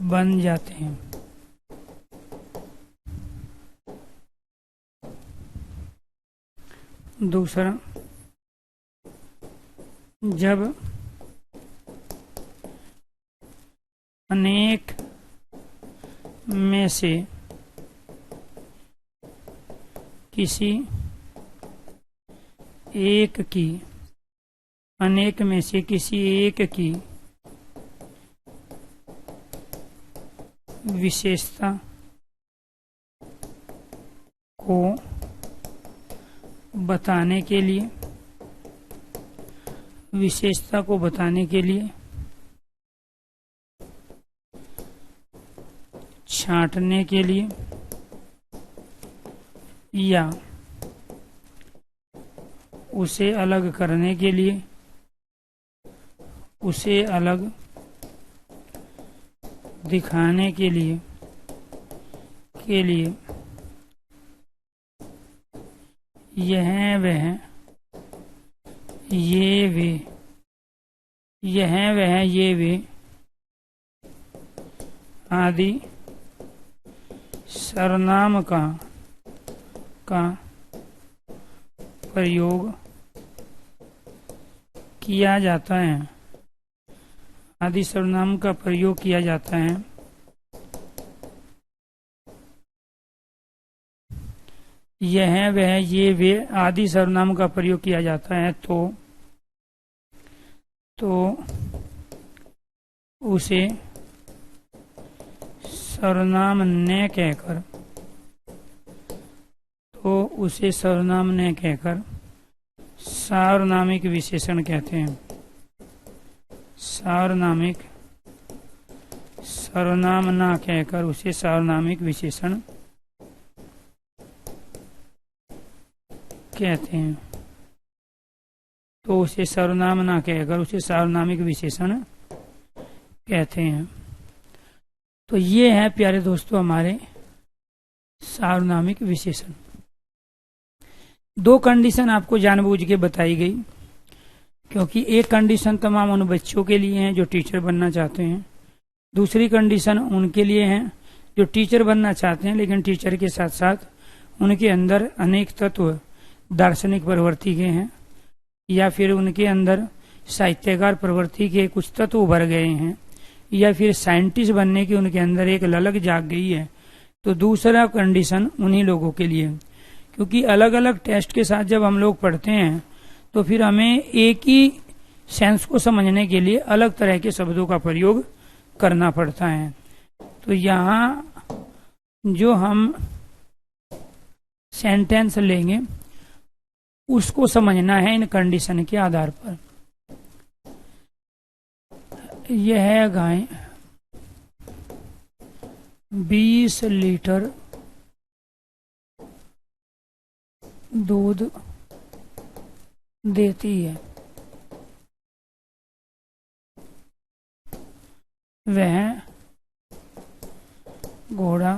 बन जाते हैं। दूसरा, जब अनेक में से किसी एक की, अनेक में से किसी एक की विशेषता को बताने के लिए, विशेषता को बताने के लिए छांटने के लिए या उसे अलग करने के लिए, उसे अलग दिखाने के लिए यह वह, ये वे, यह वह, ये वे आदि सर्वनाम का प्रयोग किया जाता है, आदि सर्वनाम का प्रयोग किया जाता है। यह वह, ये वे आदि सर्वनाम का प्रयोग किया जाता है, तो उसे सर्वनाम न कहकर, सार्वनामिक विशेषण कहते हैं। सार्वनामिक, सर्वनाम ना कहकर उसे सार्वनामिक विशेषण कहते हैं। तो उसे सर्वनाम ना कहकर उसे सार्वनामिक विशेषण कहते हैं। तो ये है प्यारे दोस्तों हमारे सार्वनामिक विशेषण। 2 कंडीशन आपको जानबूझ के बताई गई, क्योंकि एक कंडीशन तमाम उन बच्चों के लिए है जो टीचर बनना चाहते हैं, दूसरी कंडीशन उनके लिए है जो टीचर बनना चाहते हैं, लेकिन टीचर के साथ साथ उनके अंदर अनेक तत्व दार्शनिक प्रवृत्ति के हैं, या फिर उनके अंदर साहित्यकार प्रवृत्ति के कुछ तत्व उभर गए हैं, या फिर साइंटिस्ट बनने की उनके अंदर एक ललक जाग गई है। तो दूसरा कंडीशन उन्हीं लोगों के लिए, क्योंकि अलग अलग टेस्ट के साथ जब हम लोग पढ़ते हैं तो फिर हमें एक ही सेंस को समझने के लिए अलग तरह के शब्दों का प्रयोग करना पड़ता है। तो यहाँ जो हम सेंटेंस लेंगे उसको समझना है इन कंडीशन के आधार पर। यह है गाय 20 लीटर दूध देती है। वह घोड़ा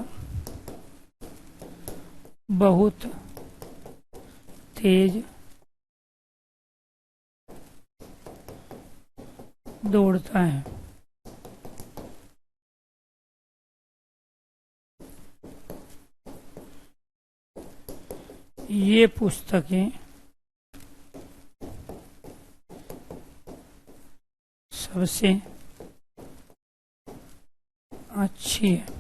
बहुत तेज दौड़ता है। ये पुस्तकें सबसे अच्छी है।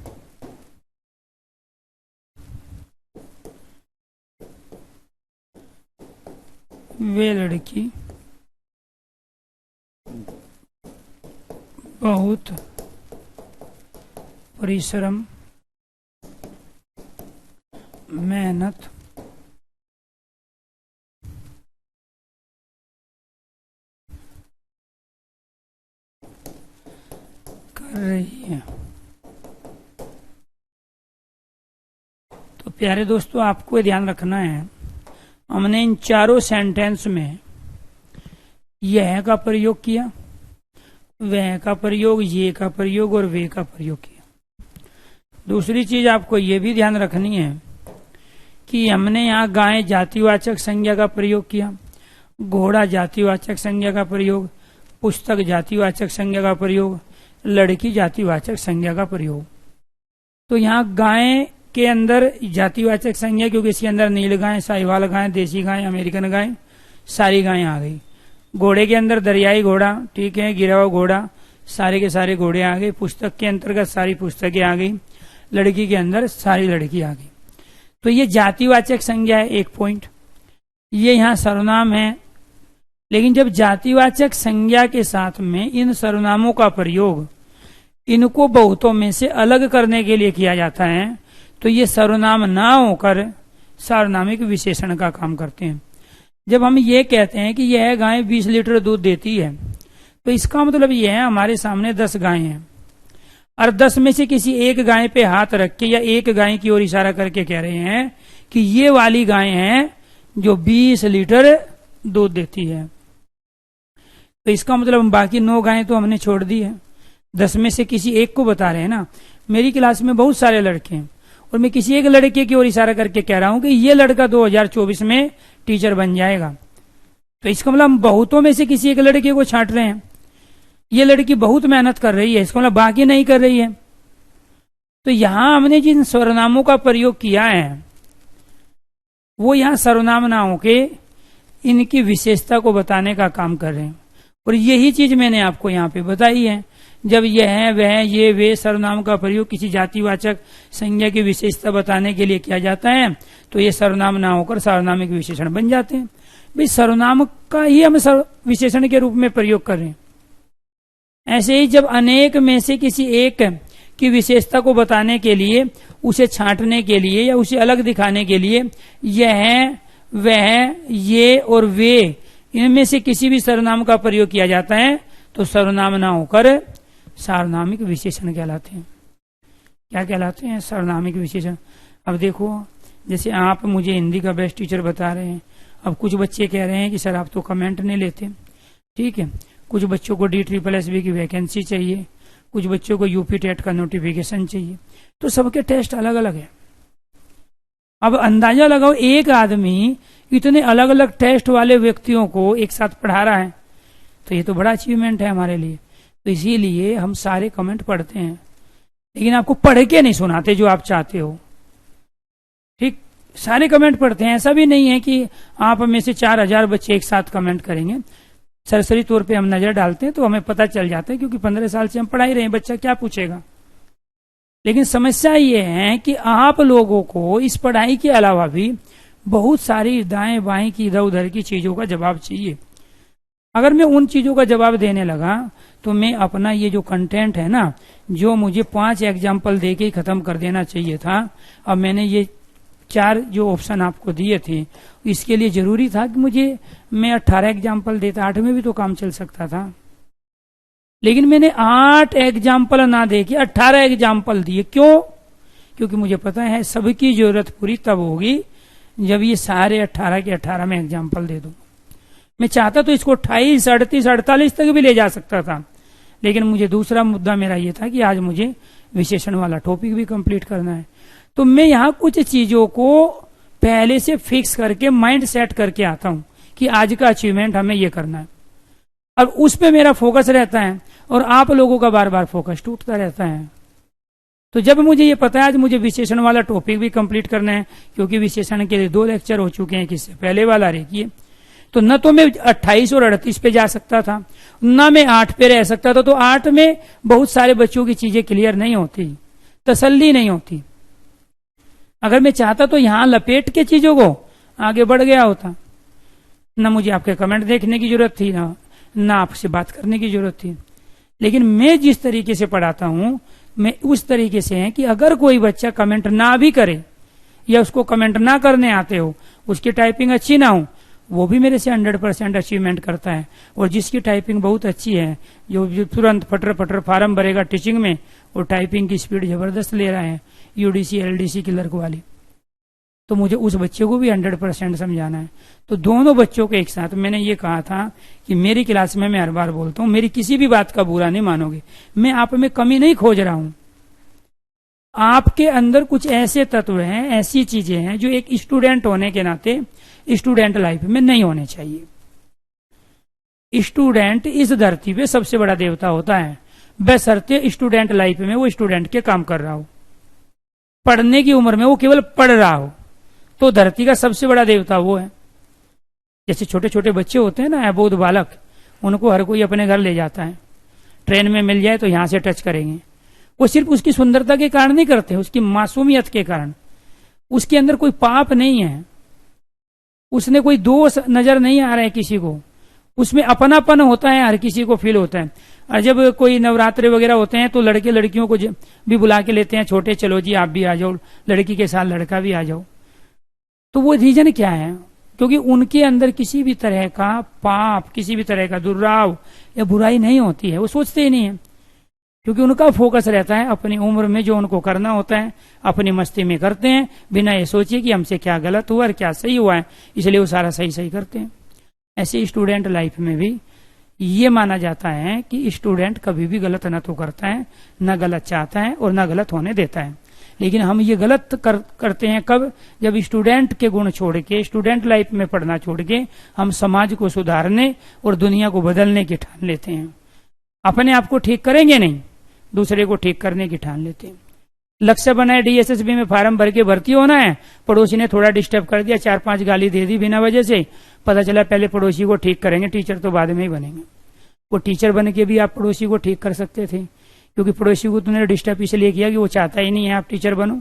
वे लड़की बहुत परिश्रम मेहनत कर रही है। तो प्यारे दोस्तों, आपको ध्यान रखना है, हमने इन चारों सेंटेंस में यह का प्रयोग किया, वह का प्रयोग, ये का प्रयोग और वे का प्रयोग किया। दूसरी चीज आपको ये भी ध्यान रखनी है कि हमने यहाँ गाय जातिवाचक संज्ञा का प्रयोग किया, घोड़ा जातिवाचक संज्ञा का प्रयोग, पुस्तक जातिवाचक संज्ञा का प्रयोग, लड़की जातिवाचक संज्ञा का प्रयोग। तो यहाँ गाय के अंदर जातिवाचक संज्ञा, क्योंकि इसके अंदर नील गाय, साहिवाल गाय, देसी गाय, अमेरिकन गाय, सारी गायें आ गई। घोड़े के अंदर दरियाई घोड़ा, ठीक है, गिरा हुआ घोड़ा, सारे के सारे घोड़े आ गए। पुस्तक के अंतर्गत सारी पुस्तकें आ गई। लड़की के अंदर सारी लड़की आ गई। तो ये जातिवाचक संज्ञा है, एक पॉइंट। ये यहाँ सर्वनाम है, लेकिन जब जातिवाचक संज्ञा के साथ में इन सर्वनामों का प्रयोग इनको बहुतों में से अलग करने के लिए किया जाता है, तो ये सर्वनाम ना होकर सार्वनामिक विशेषण का काम करते हैं। जब हम ये कहते हैं कि यह गाय 20 लीटर दूध देती है, तो इसका मतलब यह है हमारे सामने 10 गायें हैं और 10 में से किसी एक गाय पे हाथ रख के या एक गाय की ओर इशारा करके कह रहे हैं कि ये वाली गाय है जो 20 लीटर दूध देती है। तो इसका मतलब बाकी 9 गायें तो हमने छोड़ दी है, 10 में से किसी एक को बता रहे हैं ना। मेरी क्लास में बहुत सारे लड़के हैं और मैं किसी एक लड़के की ओर इशारा करके कह रहा हूं कि ये लड़का 2024 में टीचर बन जाएगा। तो इसका मतलब हम बहुतों में से किसी एक लड़के को छांट रहे हैं। ये लड़की बहुत मेहनत कर रही है, इसका मतलब बाकी नहीं कर रही है। तो यहां हमने जिन सर्वनामों का प्रयोग किया है वो यहां सर्वनाम ना होके इनकी विशेषता को बताने का काम कर रहे हैं। और यही चीज मैंने आपको यहाँ पे बताई है। जब यह है, वह, ये, वे सर्वनाम का प्रयोग किसी जातिवाचक संज्ञा की विशेषता बताने के लिए किया जाता है, तो ये सर्वनाम ना होकर सार्वनामिक विशेषण बन जाते हैं। भाई सर्वनाम का ही हम विशेषण के रूप में प्रयोग कर रहे हैं। ऐसे ही जब अनेक में से किसी एक की विशेषता को बताने के लिए, उसे छांटने के लिए या उसे अलग दिखाने के लिए यह, वह, ये और वे, इनमें से किसी भी सर्वनाम का प्रयोग किया जाता है, तो सर्वनाम ना होकर सार्वनामिक विशेषण कहलाते हैं। क्या कहलाते हैं? सार्वनामिक विशेषण। अब देखो, जैसे आप मुझे हिंदी का बेस्ट टीचर बता रहे हैं, अब कुछ बच्चे कह रहे हैं कि सर आप तो कमेंट नहीं लेते, ठीक है। कुछ बच्चों को DSSB की वैकेंसी चाहिए, कुछ बच्चों को यूपी टेट का नोटिफिकेशन चाहिए, तो सबके टेस्ट अलग अलग है। अब अंदाजा लगाओ, एक आदमी इतने अलग अलग टेस्ट वाले व्यक्तियों को एक साथ पढ़ा रहा है, तो ये तो बड़ा अचीवमेंट है हमारे लिए। तो तो इसीलिए हम सारे कमेंट पढ़ते हैं, लेकिन आपको पढ़ के नहीं सुनाते जो आप चाहते हो। ठीक, सारे कमेंट पढ़ते हैं। ऐसा भी नहीं है कि आप में से 4000 बच्चे एक साथ कमेंट करेंगे। सरसरी तौर पे हम नजर डालते हैं तो हमें पता चल जाता है, क्योंकि 15 साल से हम पढ़ा ही रहे हैं, बच्चा क्या पूछेगा। लेकिन समस्या ये है कि आप लोगों को इस पढ़ाई के अलावा भी बहुत सारी दाएं बाएं की इधर उधर की चीजों का जवाब चाहिए। अगर मैं उन चीजों का जवाब देने लगा तो मैं अपना ये जो कंटेंट है ना, जो मुझे 5 एग्जाम्पल दे के ही खत्म कर देना चाहिए था, अब मैंने ये 4 जो ऑप्शन आपको दिए थे, इसके लिए जरूरी था कि मैं 18 एग्जाम्पल देता, 8 में भी तो काम चल सकता था। लेकिन मैंने 8 एग्जाम्पल ना दे के 18 एग्जाम्पल दिए। क्यों? क्योंकि मुझे पता है सबकी जरूरत पूरी तब होगी जब ये सारे 18 के 18 में एग्जाम्पल दे दूं। मैं चाहता तो इसको 28, 38, 48 तक भी ले जा सकता था, लेकिन मुझे दूसरा मुद्दा मेरा ये था कि आज मुझे विशेषण वाला टॉपिक भी कंप्लीट करना है। तो मैं यहाँ कुछ चीजों को पहले से फिक्स करके माइंड सेट करके आता हूं कि आज का अचीवमेंट हमें ये करना है, और उस पे मेरा फोकस रहता है, और आप लोगों का बार बार फोकस टूटता रहता है। तो जब मुझे ये पता है आज मुझे विशेषण वाला टॉपिक भी कंप्लीट करना है, क्योंकि विशेषण के लिए 2 लेक्चर हो चुके हैं, किससे पहले वाला रेखिए, तो न तो मैं 28 और 38 पे जा सकता था, न मैं 8 पे रह सकता था। तो 8 में बहुत सारे बच्चों की चीजें क्लियर नहीं होती, तसल्ली नहीं होती। अगर मैं चाहता तो यहां लपेट के चीजों को आगे बढ़ गया होता। न मुझे आपके कमेंट देखने की जरूरत थी, न आपसे बात करने की जरूरत थी। लेकिन मैं जिस तरीके से पढ़ाता हूं, मैं उस तरीके से है कि अगर कोई बच्चा कमेंट ना भी करे या उसको कमेंट ना करने आते हो, उसकी टाइपिंग अच्छी ना हो, वो भी मेरे से 100% अचीवमेंट करता है। और जिसकी टाइपिंग बहुत अच्छी है, जो तुरंत फटर फटर फार्म भरेगा टीचिंग में, और टाइपिंग की स्पीड जबरदस्त ले रहा है, यूडीसी एलडीसी क्लर्क वाली, तो मुझे उस बच्चे को भी 100% समझाना है। तो दोनों बच्चों को एक साथ मैंने ये कहा था कि मेरी क्लास में मैं हर बार बोलता हूं, मेरी किसी भी बात का बुरा नहीं मानोगे, मैं आप में कमी नहीं खोज रहा हूं। आपके अंदर कुछ ऐसे तत्व हैं, ऐसी चीजें हैं जो एक स्टूडेंट होने के नाते स्टूडेंट लाइफ में नहीं होने चाहिए। स्टूडेंट इस धरती पे सबसे बड़ा देवता होता है, बशर्ते स्टूडेंट लाइफ में वो स्टूडेंट के काम कर रहा हो। पढ़ने की उम्र में वो केवल पढ़ रहा हो तो धरती का सबसे बड़ा देवता वो है। जैसे छोटे छोटे बच्चे होते हैं ना, अबोध बालक, उनको हर कोई अपने घर ले जाता है, ट्रेन में मिल जाए तो यहां से टच करेंगे। वो सिर्फ उसकी सुंदरता के कारण नहीं करते, उसकी मासूमियत के कारण। उसके अंदर कोई पाप नहीं है, उसने कोई दोष नजर नहीं आ रहा है किसी को, उसमें अपनापन होता है, हर किसी को फील होता है। और जब कोई नवरात्रि वगैरह होते हैं तो लड़के लड़कियों को भी बुला के लेते हैं, छोटे चलो जी आप भी आ जाओ, लड़की के साथ लड़का भी आ जाओ। तो वो रीजन क्या है? क्योंकि उनके अंदर किसी भी तरह का पाप, किसी भी तरह का दुर्राव या बुराई नहीं होती है, वो सोचते ही नहीं है, क्योंकि उनका फोकस रहता है अपनी उम्र में जो उनको करना होता है, अपनी मस्ती में करते हैं, बिना ये सोचे कि हमसे क्या गलत हुआ और क्या सही हुआ है, इसलिए वो सारा सही सही करते हैं। ऐसे स्टूडेंट लाइफ में भी ये माना जाता है कि स्टूडेंट कभी भी गलत न तो करता है, न गलत चाहता है और न गलत होने देता है। लेकिन हम ये गलत करते हैं कब? जब स्टूडेंट के गुण छोड़ के, स्टूडेंट लाइफ में पढ़ना छोड़ के हम समाज को सुधारने और दुनिया को बदलने की ठान लेते हैं। अपने आप को ठीक करेंगे नहीं, दूसरे को ठीक करने की ठान लेते हैं। लक्ष्य बनाए डीएसएसबी में फार्म भर के भर्ती होना है, पड़ोसी ने थोड़ा डिस्टर्ब कर दिया, 4-5 गाली दे दी बिना वजह से, पता चला पहले पड़ोसी को ठीक करेंगे, टीचर तो बाद में ही बनेंगे। वो टीचर बन के भी आप पड़ोसी को ठीक कर सकते थे, क्योंकि पड़ोसी को तुमने डिस्टर्ब इसलिए किया कि वो चाहता ही नहीं है आप टीचर बनो।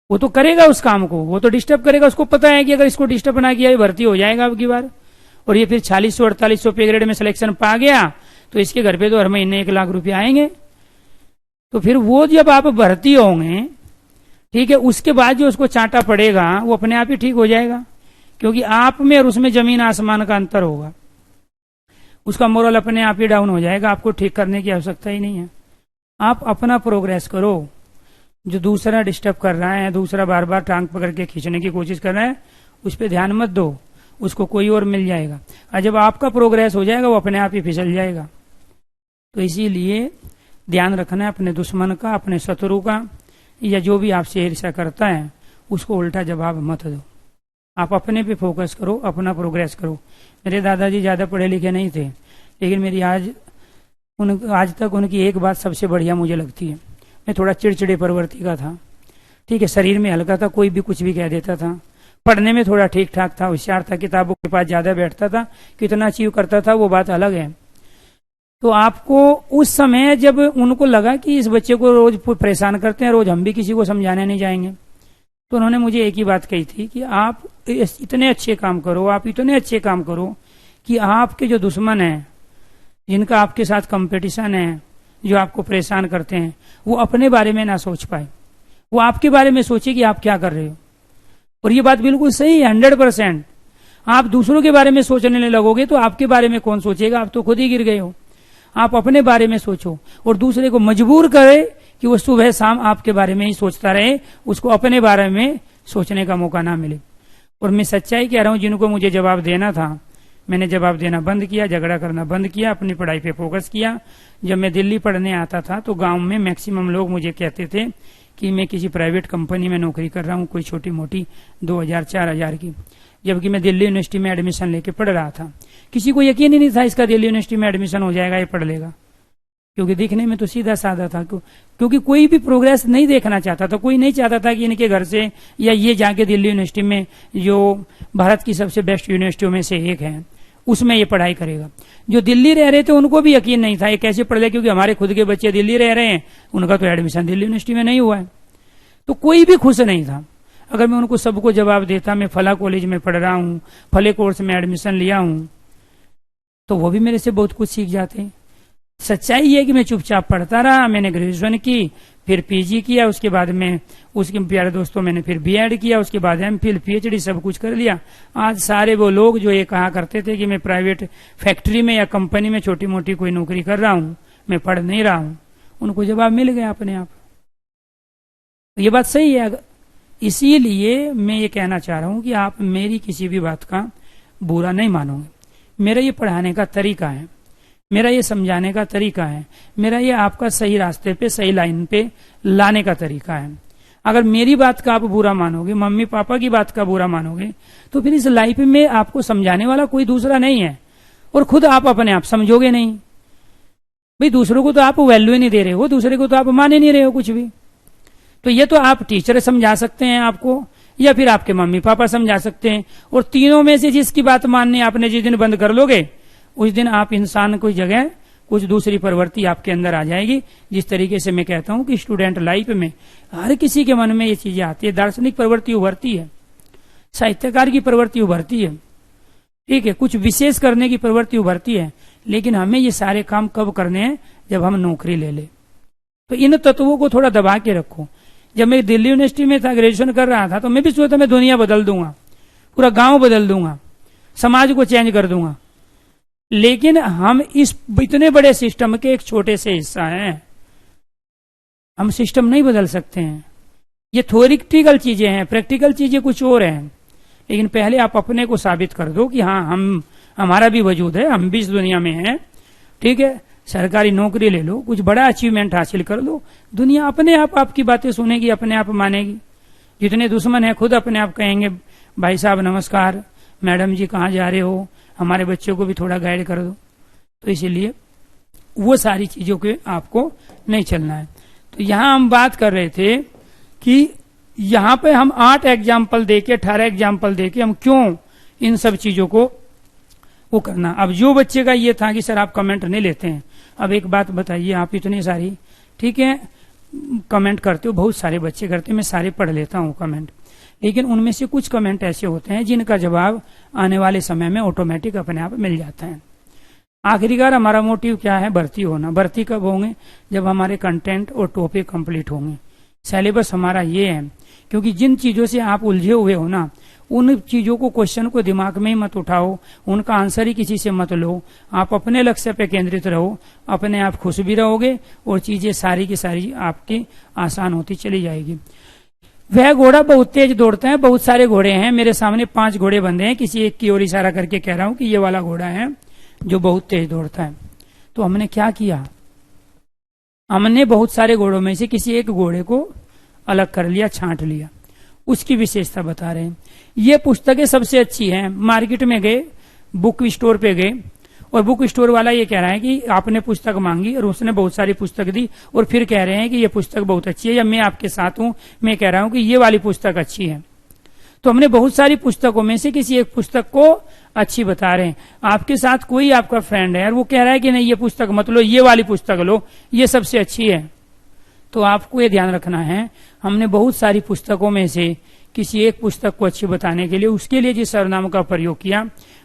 वो तो करेगा उस काम को, वो तो डिस्टर्ब करेगा, उसको पता है कि अगर इसको डिस्टर्ब ना किया भर्ती हो जाएगा अब की बार, और ये फिर 4600-4800 पे ग्रेड में सिलेक्शन पा गया तो इसके घर पे तो हर महीने 1 लाख रुपए आएंगे। तो फिर वो जब आप भर्ती होंगे, ठीक है, उसके बाद जो उसको चांटा पड़ेगा वो अपने आप ही ठीक हो जाएगा, क्योंकि आप में और उसमें जमीन आसमान का अंतर होगा। उसका मोरल अपने आप ही डाउन हो जाएगा, आपको ठीक करने की आवश्यकता ही नहीं है। आप अपना प्रोग्रेस करो, जो दूसरा डिस्टर्ब कर रहा है, दूसरा बार बार टांग पकड़ के खींचने की कोशिश कर रहा है, उस पर ध्यान मत दो, उसको कोई और मिल जाएगा। और जब आपका प्रोग्रेस हो जाएगा वो अपने आप ही फिसल जाएगा। तो इसीलिए ध्यान रखना है अपने दुश्मन का, अपने शत्रु का, या जो भी आपसे ईर्ष्या करता है उसको उल्टा जवाब मत दो। आप अपने पे फोकस करो, अपना प्रोग्रेस करो। मेरे दादाजी ज्यादा पढ़े लिखे नहीं थे, लेकिन मेरी आज आज तक उनकी एक बात सबसे बढ़िया मुझे लगती है। मैं थोड़ा चिड़चिड़े प्रवृत्ति का था, ठीक है, शरीर में हल्का था, कोई भी कुछ भी कह देता था। पढ़ने में थोड़ा ठीक ठाक था, होशियार था, किताबों के पास ज्यादा बैठता था, कितना अचीव करता था वो बात अलग है। तो आपको उस समय जब उनको लगा कि इस बच्चे को रोज परेशान करते हैं, रोज हम भी किसी को समझाने नहीं जाएंगे, तो उन्होंने मुझे एक ही बात कही थी कि आप इतने अच्छे काम करो, आप इतने अच्छे काम करो कि आपके जो दुश्मन हैं, जिनका आपके साथ कंपटीशन है, जो आपको परेशान करते हैं, वो अपने बारे में ना सोच पाए, वो आपके बारे में सोचे कि आप क्या कर रहे हो। और ये बात बिल्कुल सही है, 100%। आप दूसरों के बारे में सोचने लगोगे तो आपके बारे में कौन सोचेगा, आप तो खुद ही गिर गए हो। आप अपने बारे में सोचो और दूसरे को मजबूर करे कि वो सुबह शाम आपके बारे में ही सोचता रहे, उसको अपने बारे में सोचने का मौका ना मिले। और मैं सच्चाई कह रहा हूं, जिनको मुझे जवाब देना था मैंने जवाब देना बंद किया, झगड़ा करना बंद किया, अपनी पढ़ाई पे फोकस किया। जब मैं दिल्ली पढ़ने आता था तो गांव में मैक्सिमम लोग मुझे कहते थे कि मैं किसी प्राइवेट कंपनी में नौकरी कर रहा हूं, कोई छोटी मोटी 2000-4000 की, जबकि मैं दिल्ली यूनिवर्सिटी में एडमिशन लेके पढ़ रहा था। किसी को यकीन ही नहीं था इसका दिल्ली यूनिवर्सिटी में एडमिशन हो जाएगा, ये पढ़ लेगा, क्योंकि दिखने में तो सीधा साधा था। क्योंकि कोई भी प्रोग्रेस नहीं देखना चाहता था, कोई नहीं चाहता था कि इनके घर से या ये जाके दिल्ली यूनिवर्सिटी में, जो भारत की सबसे बेस्ट यूनिवर्सिटियों में से एक है, उसमें ये पढ़ाई करेगा। जो दिल्ली रह रहे थे उनको भी यकीन नहीं था ये कैसे पढ़ ले, क्योंकि हमारे खुद के बच्चे दिल्ली रह रहे हैं, उनका तो एडमिशन दिल्ली यूनिवर्सिटी में नहीं हुआ है। तो कोई भी खुश नहीं था। अगर मैं उनको सबको जवाब देता मैं फला कॉलेज में पढ़ रहा हूं, फले कोर्स में एडमिशन लिया हूं, तो वो भी मेरे से बहुत कुछ सीख जाते। सच्चाई ये है कि मैं चुपचाप पढ़ता रहा। मैंने ग्रेजुएशन की, फिर पीजी किया, उसके बाद में उसके प्यारे दोस्तों मैंने फिर बीएड किया, उसके बाद एमफिल, पीएचडी सब कुछ कर लिया। आज सारे वो लोग जो ये कहा करते थे कि मैं प्राइवेट फैक्ट्री में या कंपनी में छोटी मोटी कोई नौकरी कर रहा हूं, मैं पढ़ नहीं रहा हूं, उनको जवाब मिल गया अपने आप। ये बात सही है। इसीलिए मैं ये कहना चाह रहा हूं कि आप मेरी किसी भी बात का बुरा नहीं मानोगे। मेरा ये पढ़ाने का तरीका है, मेरा ये समझाने का तरीका है, मेरा ये आपका सही रास्ते पे, सही लाइन पे लाने का तरीका है। अगर मेरी बात का आप बुरा मानोगे, मम्मी पापा की बात का बुरा मानोगे, तो फिर इस लाइफ में आपको समझाने वाला कोई दूसरा नहीं है, और खुद आप अपने आप समझोगे नहीं। भाई दूसरों को तो आप वैल्यू ही नहीं दे रहे हो, दूसरे को तो आप मान ही नहीं रहे हो कुछ भी। तो ये तो आप टीचर समझा सकते हैं आपको, या फिर आपके मम्मी पापा समझा सकते हैं, और तीनों में से जिसकी बात माननी आपने जिस दिन बंद कर लोगे, उस दिन आप इंसान की जगह कुछ दूसरी प्रवृत्ति आपके अंदर आ जाएगी। जिस तरीके से मैं कहता हूं कि स्टूडेंट लाइफ में हर किसी के मन में ये चीजें आती है। दार्शनिक प्रवृत्ति उभरती है, साहित्यकार की प्रवृत्ति उभरती है, ठीक है, कुछ विशेष करने की प्रवृत्ति उभरती है। लेकिन हमें ये सारे काम कब करने हैं, जब हम नौकरी ले ले। तो इन तत्वों को थोड़ा दबा के रखो। जब मैं दिल्ली यूनिवर्सिटी में था, ग्रेजुएशन कर रहा था, तो मैं भी सोचता मैं दुनिया बदल दूंगा, पूरा गांव बदल दूंगा, समाज को चेंज कर दूंगा। लेकिन हम इस इतने बड़े सिस्टम के एक छोटे से हिस्सा हैं, हम सिस्टम नहीं बदल सकते हैं। ये थ्योरिटिकल चीजें हैं, प्रैक्टिकल चीजें कुछ और हैं। लेकिन पहले आप अपने को साबित कर दो कि हाँ, हमारा भी वजूद है, हम भी इस दुनिया में हैं, ठीक है। सरकारी नौकरी ले लो, कुछ बड़ा अचीवमेंट हासिल कर लो, दुनिया अपने आप आपकी बातें सुनेगी, अपने आप मानेगी। जितने दुश्मन है खुद अपने आप कहेंगे भाई साहब नमस्कार, मैडम जी कहाँ जा रहे हो, हमारे बच्चों को भी थोड़ा गाइड कर दो। तो इसीलिए वो सारी चीजों के आपको नहीं चलना है। तो यहां हम बात कर रहे थे कि यहां पे हम 8 एग्जाम्पल देके, 18 एग्जाम्पल देके हम क्यों इन सब चीजों को वो करना। अब जो बच्चे का ये था कि सर आप कमेंट नहीं लेते हैं, अब एक बात बताइए, आप इतनी सारी, ठीक है, कमेंट करते हो, बहुत सारे बच्चे करते हैं, मैं सारे पढ़ लेता हूँ कमेंट, लेकिन उनमें से कुछ कमेंट ऐसे होते हैं जिनका जवाब आने वाले समय में ऑटोमेटिक अपने आप मिल जाता है। आखिरकार हमारा मोटिव क्या है, भर्ती होना। भर्ती कब होंगे, जब हमारे कंटेंट और टॉपिक कंप्लीट होंगे। सिलेबस हमारा ये है, क्योंकि जिन चीजों से आप उलझे हुए हो ना, उन चीजों को, क्वेश्चन को दिमाग में ही मत उठाओ, उनका आंसर ही किसी से मत लो। आप अपने लक्ष्य पे केंद्रित रहो, अपने आप खुश भी रहोगे और चीजें सारी की सारी आपकी आसान होती चली जाएगी। वह घोड़ा बहुत तेज दौड़ता है, बहुत सारे घोड़े हैं, मेरे सामने 5 घोड़े बंधे हैं, किसी एक की ओर इशारा करके कह रहा हूं कि ये वाला घोड़ा है जो बहुत तेज दौड़ता है। तो हमने क्या किया, हमने बहुत सारे घोड़ों में से किसी एक घोड़े को अलग कर लिया, छांट लिया, उसकी विशेषता बता रहे हैं। ये पुस्तकें सबसे अच्छी हैं। मार्केट में गए, बुक स्टोर पे गए और बुक स्टोर वाला ये कह रहा है कि आपने पुस्तक मांगी और उसने बहुत सारी पुस्तक दी और फिर कह रहे हैं कि ये पुस्तक बहुत अच्छी है, या मैं आपके साथ हूं, मैं कह रहा हूं कि ये वाली पुस्तक अच्छी है। तो हमने बहुत सारी पुस्तकों में से किसी एक पुस्तक को अच्छी बता रहे हैं। आपके साथ कोई आपका फ्रेंड है और वो कह रहा है कि नहीं ये पुस्तक मत लो, ये वाली पुस्तक लो, ये सबसे अच्छी है। तो आपको ये ध्यान रखना है, हमने बहुत सारी पुस्तकों में से किसी एक पुस्तक को अच्छी बताने के लिए उसके लिए जिस सर्वनाम का प्रयोग किया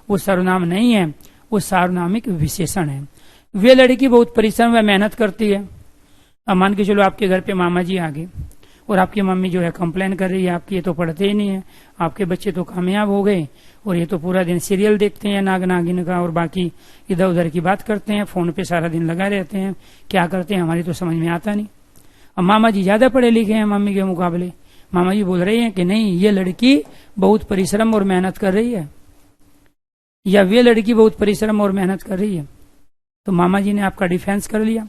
वो सर्वनाम नहीं है, वो सार्वनामिक विशेषण है। वे लड़की बहुत परिश्रम व मेहनत करती है। अब मान के चलो आपके घर पे मामा जी आ गए और आपकी मम्मी जो है कंप्लेन कर रही है आपकी ये तो पढ़ते ही नहीं है, आपके बच्चे तो कामयाब हो गए और ये तो पूरा दिन सीरियल देखते हैं नाग नागिन का और बाकी इधर उधर की बात करते हैं, फोन पे सारा दिन लगा रहते हैं, क्या करते हैं हमारी तो समझ में आता नहीं। अब मामा जी ज्यादा पढ़े लिखे हैं मम्मी के मुकाबले, मामा जी बोल रहे हैं कि नहीं ये लड़की बहुत परिश्रम और मेहनत कर रही है, या वे लड़की बहुत परिश्रम और मेहनत कर रही है। तो मामा जी ने आपका डिफेंस कर लिया,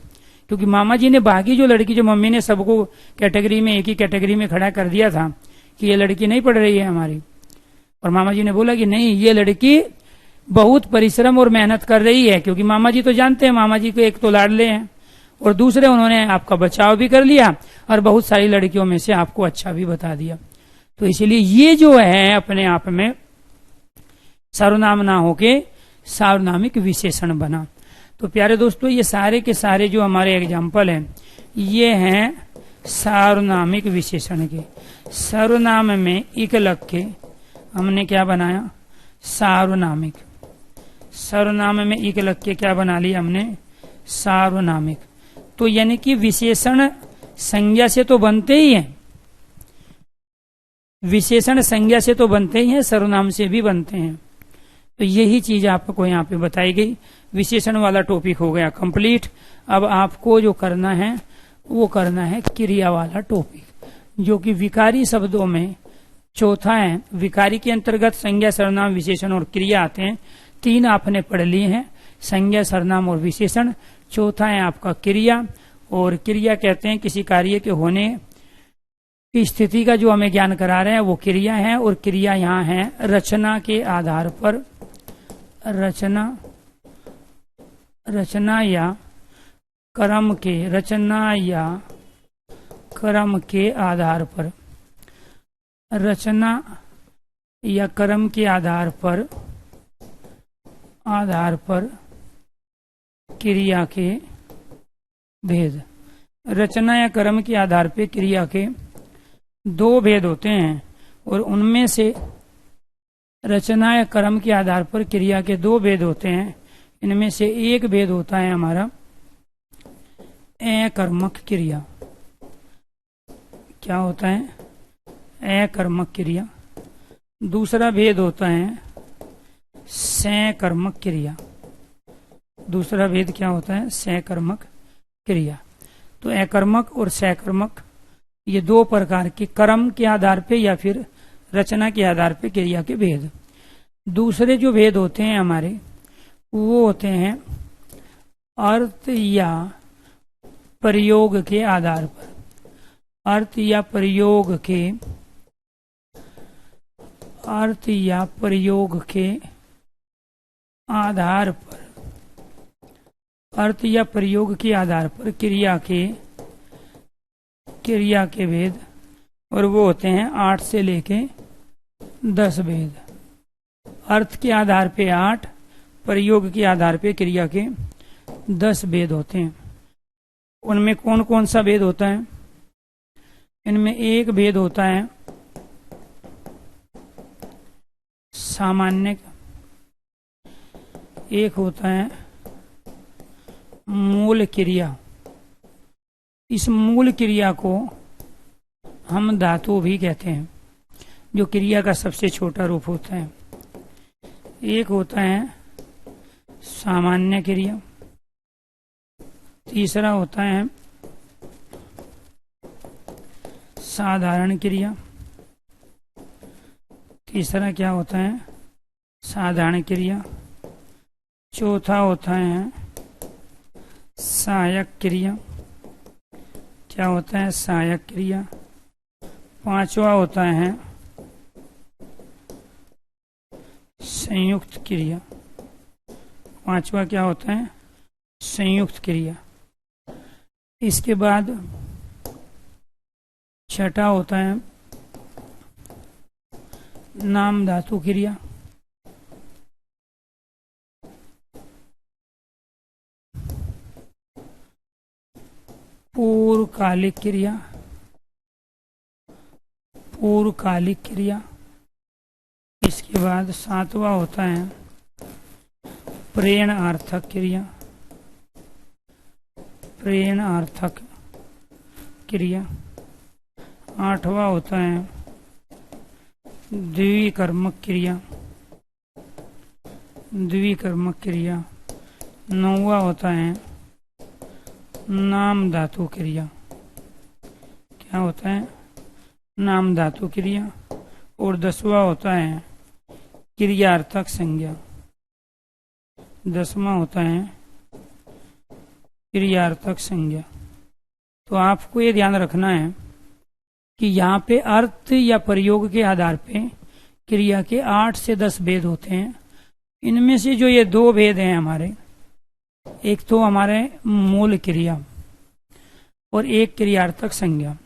क्योंकि मामा जी ने बाकी जो लड़की जो मम्मी ने सबको कैटेगरी में एक ही कैटेगरी में खड़ा कर दिया था कि ये लड़की नहीं पढ़ रही है हमारी, और मामा जी ने बोला कि नहीं ये लड़की बहुत परिश्रम और मेहनत कर रही है, क्योंकि मामा जी तो जानते हैं मामा जी को एक तो लाडले हैं और दूसरे उन्होंने आपका बचाव भी कर लिया और बहुत सारी लड़कियों में से आपको अच्छा भी बता दिया। तो इसलिए ये जो है अपने आप में सर्वनाम ना होके सार्वनामिक विशेषण बना। तो प्यारे दोस्तों ये सारे के सारे जो हमारे एग्जाम्पल हैं ये हैं सार्वनामिक विशेषण के। सर्वनाम में इक लग के हमने क्या बनाया, सार्वनामिक। सर्वनाम में इक लग के क्या बना लिया हमने, सार्वनामिक। तो यानी कि विशेषण संज्ञा से तो बनते ही हैं, विशेषण संज्ञा से तो बनते ही हैं, सर्वनाम से भी बनते हैं। तो यही चीज आपको यहाँ पे बताई गई। विशेषण वाला टॉपिक हो गया कंप्लीट। अब आपको जो करना है वो करना है क्रिया वाला टॉपिक, जो कि विकारी शब्दों में चौथा है। विकारी के अंतर्गत संज्ञा सर्वनाम विशेषण और क्रिया आते हैं। तीन आपने पढ़ लिए हैं, संज्ञा सर्वनाम और विशेषण। चौथा है आपका क्रिया, और क्रिया कहते हैं किसी कार्य के होने की स्थिति का जो हमें ज्ञान करा रहे हैं वो क्रिया है। और क्रिया यहाँ है रचना के आधार पर, रचना या क्रम के, रचना या क्रम के आधार पर, रचना या क्रम के आधार पर क्रिया के भेद। रचना या क्रम के आधार पर क्रिया के दो भेद होते हैं, और उनमें से रचना या क्रम के आधार पर क्रिया के दो भेद होते हैं। इनमें से एक भेद होता है हमारा अकर्मक क्रिया। क्या होता है, अकर्मक क्रिया। दूसरा भेद होता है सकर्मक क्रिया। दूसरा भेद क्या होता है, सकर्मक क्रिया। तो अकर्मक और सकर्मक ये दो प्रकार के क्रम के आधार पे या फिर रचना के आधार पे क्रिया के भेद। दूसरे जो भेद होते हैं हमारे वो होते हैं अर्थ या प्रयोग के आधार पर, अर्थ या प्रयोग के, अर्थ या प्रयोग के आधार पर, अर्थ या प्रयोग के आधार पर क्रिया के भेद। और वो होते हैं 8 से लेके 10 भेद। अर्थ के आधार पे 8, प्रयोग के आधार पे क्रिया के 10 भेद होते हैं। उनमें कौन कौन सा भेद होता है, इनमें एक भेद होता है सामान्य, एक होता है मूल क्रिया। इस मूल क्रिया को हम धातु भी कहते हैं, जो क्रिया का सबसे छोटा रूप होता है। एक होता है सामान्य क्रिया, तीसरा होता है साधारण क्रिया, तीसरा क्या होता है, साधारण क्रिया। चौथा होता है सहायक क्रिया। क्या होता है, सहायक क्रिया। पांचवा होता है संयुक्त क्रिया। पांचवा क्या होता है? संयुक्त क्रिया। इसके बाद छठा होता है नाम धातु क्रिया। पूर्वकालिक क्रिया। पूर्वकालिक क्रिया। इसके बाद सातवां होता है प्रेरणार्थक क्रिया। प्रेरणार्थक क्रिया। आठवां होता है द्विकर्मक क्रिया। द्विकर्मक क्रिया। नौवां होता है नाम धातु क्रिया। क्या होता है? नाम धातु क्रिया। और 10वां होता है क्रियार्थक संज्ञा। 10वां होता है क्रियार्थक संज्ञा। तो आपको ये ध्यान रखना है कि यहाँ पे अर्थ या प्रयोग के आधार पे क्रिया के 8 से 10 भेद होते हैं। इनमें से जो ये 2 भेद हैं हमारे, एक तो हमारे मूल क्रिया और एक क्रियार्थक संज्ञा।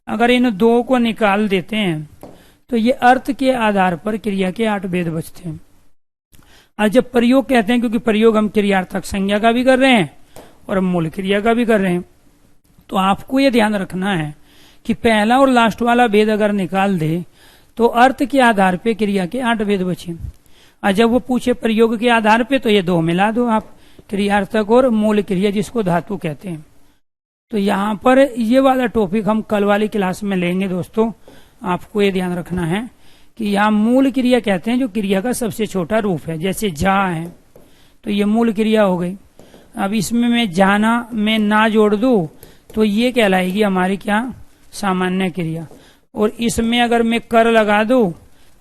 अगर इन 2 को निकाल देते हैं तो ये अर्थ के आधार पर क्रिया के 8 भेद बचते हैं। और जब प्रयोग कहते हैं, क्योंकि प्रयोग हम क्रियार्थक संज्ञा का भी कर रहे हैं और मूल क्रिया का भी कर रहे हैं, तो आपको ये ध्यान रखना है कि पहला और लास्ट वाला भेद अगर निकाल दे तो अर्थ के आधार पे क्रिया के 8 भेद बचे। और जब वो पूछे प्रयोग के आधार पे तो ये 2 मिला दो आप, क्रियार्थक और मूल क्रिया, जिसको धातु कहते हैं। तो यहाँ पर ये वाला टॉपिक हम कल वाली क्लास में लेंगे दोस्तों। आपको ये ध्यान रखना है कि यहाँ मूल क्रिया कहते हैं जो क्रिया का सबसे छोटा रूप है। जैसे जा है तो ये मूल क्रिया हो गई। अब इसमें मैं जाना में ना जोड़ दूं तो ये कहलाएगी हमारी क्या? सामान्य क्रिया। और इसमें अगर मैं कर लगा दूं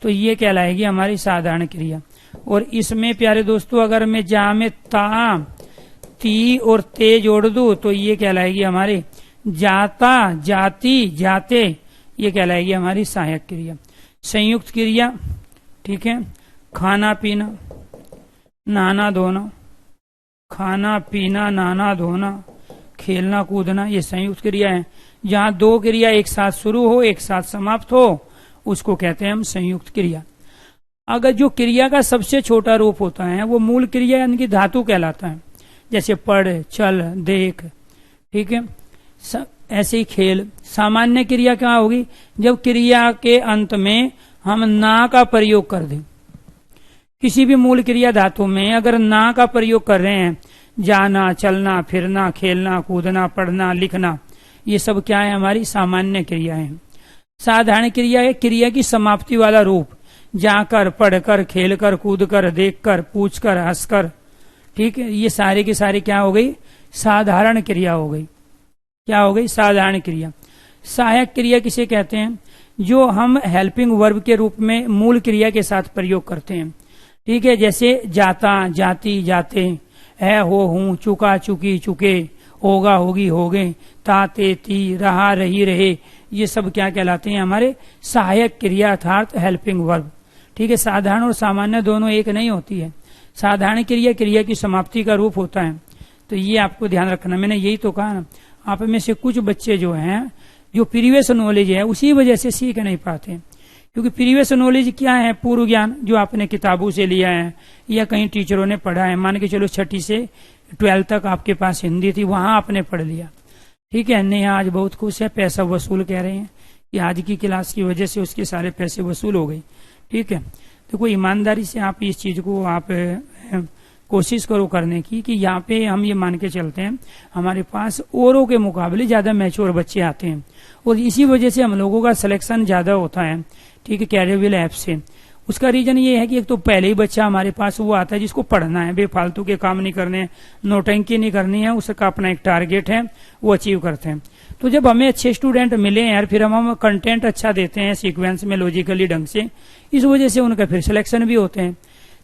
तो ये कहलाएगी हमारी साधारण क्रिया। और इसमें प्यारे दोस्तों अगर मैं जा में ता, ती और ते जोड़ दूं तो ये कहलाएगी हमारी जाता, जाति, जाते, ये कहलाएगी हमारी सहायक क्रिया। संयुक्त क्रिया, ठीक है, खाना पीना, नहाना धोना, खाना पीना, नहाना धोना, खेलना कूदना, ये संयुक्त क्रिया है। जहाँ 2 क्रिया एक साथ शुरू हो एक साथ समाप्त हो उसको कहते हैं हम संयुक्त क्रिया। अगर जो क्रिया का सबसे छोटा रूप होता है वो मूल क्रिया यानी कि धातु कहलाता है। जैसे पढ़, चल, देख, ठीक है, ऐसे ही खेल। सामान्य क्रिया क्या होगी? जब क्रिया के अंत में हम ना का प्रयोग कर दें। किसी भी मूल क्रिया धातु में अगर ना का प्रयोग कर रहे हैं, जाना, चलना, फिरना, खेलना, कूदना, पढ़ना, लिखना, ये सब क्या है? हमारी सामान्य क्रिया है। साधारण क्रिया है क्रिया की समाप्ति वाला रूप। जाकर, पढ़कर, खेलकर, कूदकर, देखकर, पूछकर, हंसकर, ठीक है, ये सारे के सारे क्या हो गई? साधारण क्रिया हो गई। क्या हो गई? साधारण क्रिया। सहायक क्रिया किसे कहते हैं? जो हम हेल्पिंग वर्ब के रूप में मूल क्रिया के साथ प्रयोग करते हैं, ठीक है। जैसे जाता, जाती, जाते, है, हो, हूं, चुका, चुकी, चुके, होगा, होगी, होगे, ताते, ती, रहा, रही, रहे, ये सब क्या कहलाते हैं? हमारे सहायक क्रिया अर्थात हेल्पिंग वर्ब, ठीक है। साधारण और सामान्य दोनों एक नहीं होती है। साधारण क्रिया क्रिया की समाप्ति का रूप होता है। तो ये आपको ध्यान रखना। मैंने यही तो कहा ना, आप में से कुछ बच्चे जो हैं जो प्रीवियस नॉलेज है उसी वजह से सीख नहीं पाते, क्योंकि प्रीवियस नॉलेज क्या है? पूर्व ज्ञान जो आपने किताबों से लिया है या कहीं टीचरों ने पढ़ा है। मान के चलो 6ठी से 12 तक आपके पास हिंदी थी, वहां आपने पढ़ लिया, ठीक है। नेहा आज बहुत खुश है, पैसा वसूल कह रहे हैं कि आज की क्लास की वजह से उसके सारे पैसे वसूल हो गए, ठीक है। तो कोई ईमानदारी से आप इस चीज को आप कोशिश करो करने की कि यहाँ पे हम ये मान के चलते हैं हमारे पास औरों के मुकाबले ज्यादा मैच्योर बच्चे आते हैं और इसी वजह से हम लोगों का सिलेक्शन ज्यादा होता है, ठीक है, कैरियरविल ऐप से। उसका रीजन ये है कि एक तो पहले ही बच्चा हमारे पास वो आता है जिसको पढ़ना है, बेफालतू के काम नहीं करने हैं, नौटंकी नहीं करनी है, उसका अपना एक टारगेट है, वो अचीव करते हैं। तो जब हमें अच्छे स्टूडेंट मिले हैं और फिर हम कंटेंट अच्छा देते हैं सीक्वेंस में लॉजिकली ढंग से, इस वजह से उनका फिर सिलेक्शन भी होते हैं।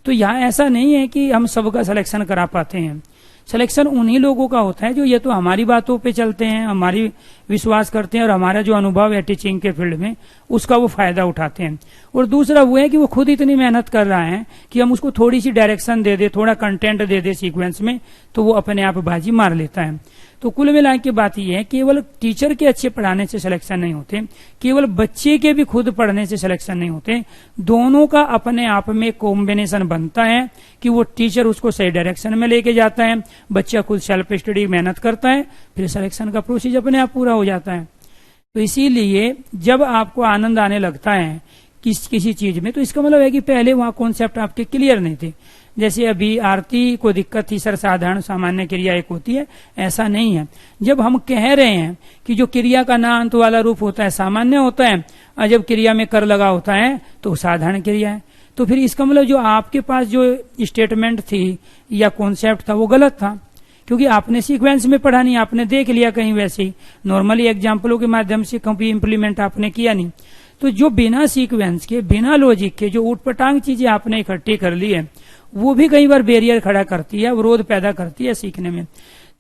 तो यहाँ ऐसा नहीं है कि हम सबका सिलेक्शन करा पाते हैं। सिलेक्शन उन्हीं लोगों का होता है जो ये तो हमारी बातों पे चलते हैं, हमारी विश्वास करते हैं और हमारा जो अनुभव है टीचिंग के फील्ड में उसका वो फायदा उठाते हैं। और दूसरा वो है कि वो खुद इतनी मेहनत कर रहा है कि हम उसको थोड़ी सी डायरेक्शन दे दे, थोड़ा कंटेंट दे दे सीक्वेंस में, तो वो अपने आप बाजी मार लेता है। तो कुल मिला के बात यह है केवल टीचर के अच्छे पढ़ाने से सिलेक्शन नहीं होते, केवल बच्चे के भी खुद पढ़ने से सिलेक्शन नहीं होते, दोनों का अपने आप में कॉम्बिनेशन बनता है कि वो टीचर उसको सही डायरेक्शन में लेके जाता है, बच्चा खुद सेल्फ स्टडी मेहनत करता है, फिर सिलेक्शन का प्रोसीजर अपने आप पूरा हो जाता है। तो इसीलिए जब आपको आनंद आने लगता है किसी चीज में, तो इसका मतलब है कि पहले वहां कॉन्सेप्ट आपके क्लियर नहीं थे। जैसे अभी आरती को दिक्कत थी सर साधारण सामान्य क्रिया एक होती है, ऐसा नहीं है। जब हम कह रहे हैं कि जो क्रिया का ना अंत वाला रूप होता है सामान्य होता है, और जब क्रिया में कर लगा होता है तो साधारण क्रिया है, तो फिर इसका मतलब जो आपके पास जो स्टेटमेंट थी या कॉन्सेप्ट था वो गलत था, क्योंकि आपने सीक्वेंस में पढ़ा नहीं, आपने देख लिया कहीं वैसे ही नॉर्मली एग्जाम्पलों के माध्यम से कभी इम्प्लीमेंट आपने किया नहीं। तो जो बिना सीक्वेंस के बिना लॉजिक के जो ऊटपटांग चीजें आपने इकट्ठी कर ली है वो भी कई बार बैरियर खड़ा करती है, विरोध पैदा करती है सीखने में।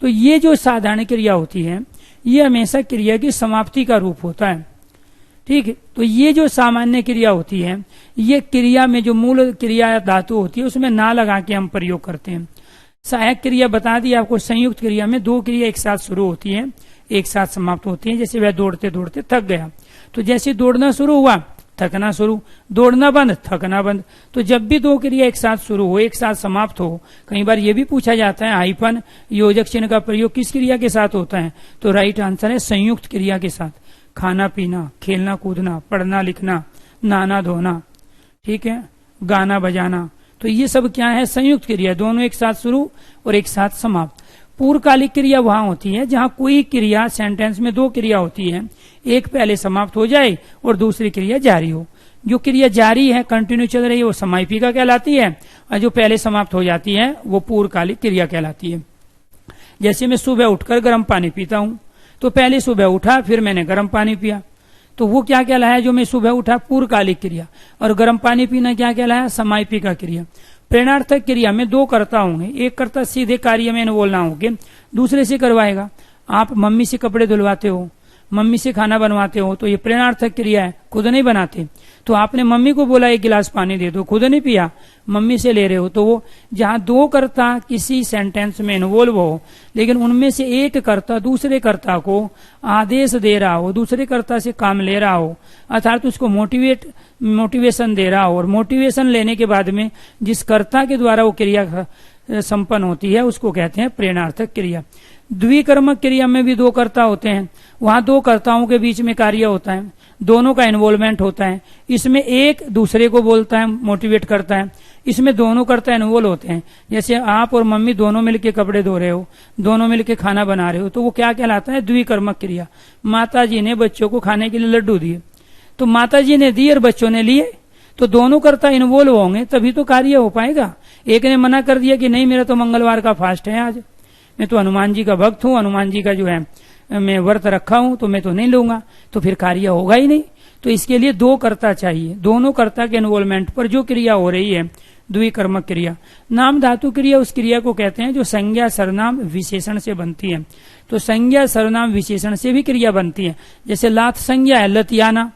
तो ये जो साधारण क्रिया होती है ये हमेशा क्रिया की समाप्ति का रूप होता है, ठीक है। तो ये जो सामान्य क्रिया होती है ये क्रिया में जो मूल क्रिया धातु होती है उसमें ना लगा के हम प्रयोग करते हैं। सहायक क्रिया बता दी आपको, संयुक्त क्रिया में दो क्रिया एक साथ शुरू होती है एक साथ समाप्त होती है। जैसे वह दौड़ते दौड़ते थक गया, तो जैसे दौड़ना शुरू हुआ थकना शुरू, दौड़ना बंद थकना बंद। तो जब भी दो क्रिया एक साथ शुरू हो एक साथ समाप्त हो, कई बार ये भी पूछा जाता है हाइफन योजक चिन्ह का प्रयोग किस क्रिया के साथ होता है, तो राइट आंसर है संयुक्त क्रिया के साथ। खाना पीना, खेलना कूदना, पढ़ना लिखना, नहाना धोना, ठीक है, गाना बजाना, तो ये सब क्या है संयुक्त क्रिया, दोनों एक साथ शुरू और एक साथ समाप्त। पूर्वकालिक क्रिया वहां होती है जहां कोई क्रिया सेंटेंस में दो क्रिया होती है, एक पहले समाप्त हो जाए और दूसरी क्रिया जारी हो। जो क्रिया जारी है कंटिन्यू चल रही है वो समापिका कहलाती है, और जो पहले समाप्त हो जाती है वो पूर्वकालिक क्रिया कहलाती है। जैसे मैं सुबह उठकर गर्म पानी पीता हूं, तो पहले सुबह उठा फिर मैंने गर्म पानी पिया, तो वो क्या कहलाया, जो मैं सुबह उठा पूर्वकालिक क्रिया, और गर्म पानी पीना क्या कहलाया, समापिका क्रिया। प्रेरणार्थक क्रिया में दो कर्ता होंगे, एक कर्ता सीधे कार्य में इन्वॉल्व ना होके दूसरे से करवाएगा। आप मम्मी से कपड़े धुलवाते हो, मम्मी से खाना बनवाते हो, तो ये प्रेरणार्थक क्रिया है, खुद नहीं बनाते। तो आपने मम्मी को बोला एक गिलास पानी दे दो, खुद नहीं पिया, मम्मी से ले रहे हो। तो वो जहां दो कर्ता किसी सेंटेंस में इन्वॉल्व हो लेकिन उनमें से एक कर्ता दूसरे कर्ता को आदेश दे रहा हो, दूसरे कर्ता से काम ले रहा हो, अर्थात उसको मोटिवेशन दे रहा हो, और मोटिवेशन लेने के बाद में जिस कर्ता के द्वारा वो क्रिया संपन्न होती है उसको कहते हैं प्रेरणार्थक क्रिया। द्विकर्मक क्रिया में भी दो कर्ता होते हैं, वहां दो कर्ताओं के बीच में कार्य होता है, दोनों का इन्वॉल्वमेंट होता है। इसमें एक दूसरे को बोलता है, मोटिवेट करता है, इसमें दोनों कर्ता इन्वॉल्व होते हैं। जैसे आप और मम्मी दोनों मिलके कपड़े धो रहे हो, दोनों मिलके खाना बना रहे हो, तो वो क्या कहलाता है, द्विकर्मक क्रिया। माता जी ने बच्चों को खाने के लिए लड्डू दिए, तो माता जी ने दिए और बच्चों ने लिए, तो दोनों कर्ता इन्वॉल्व होंगे तभी तो कार्य हो पाएगा। एक ने मना कर दिया कि नहीं मेरा तो मंगलवार का फास्ट है, आज मैं तो हनुमान जी का भक्त हूं, हनुमान जी का जो है मैं व्रत रखा हूं, तो मैं तो नहीं लूंगा, तो फिर कार्य होगा ही नहीं। तो इसके लिए दो कर्ता चाहिए, दोनों कर्ता के इन्वॉल्वमेंट पर जो क्रिया हो रही है द्विकर्मक क्रिया। नाम धातु क्रिया उस क्रिया को कहते हैं जो संज्ञा सर्वनाम विशेषण से बनती है। तो संज्ञा सर्वनाम विशेषण से भी क्रिया बनती है। जैसे लात संज्ञा है, लतियाना,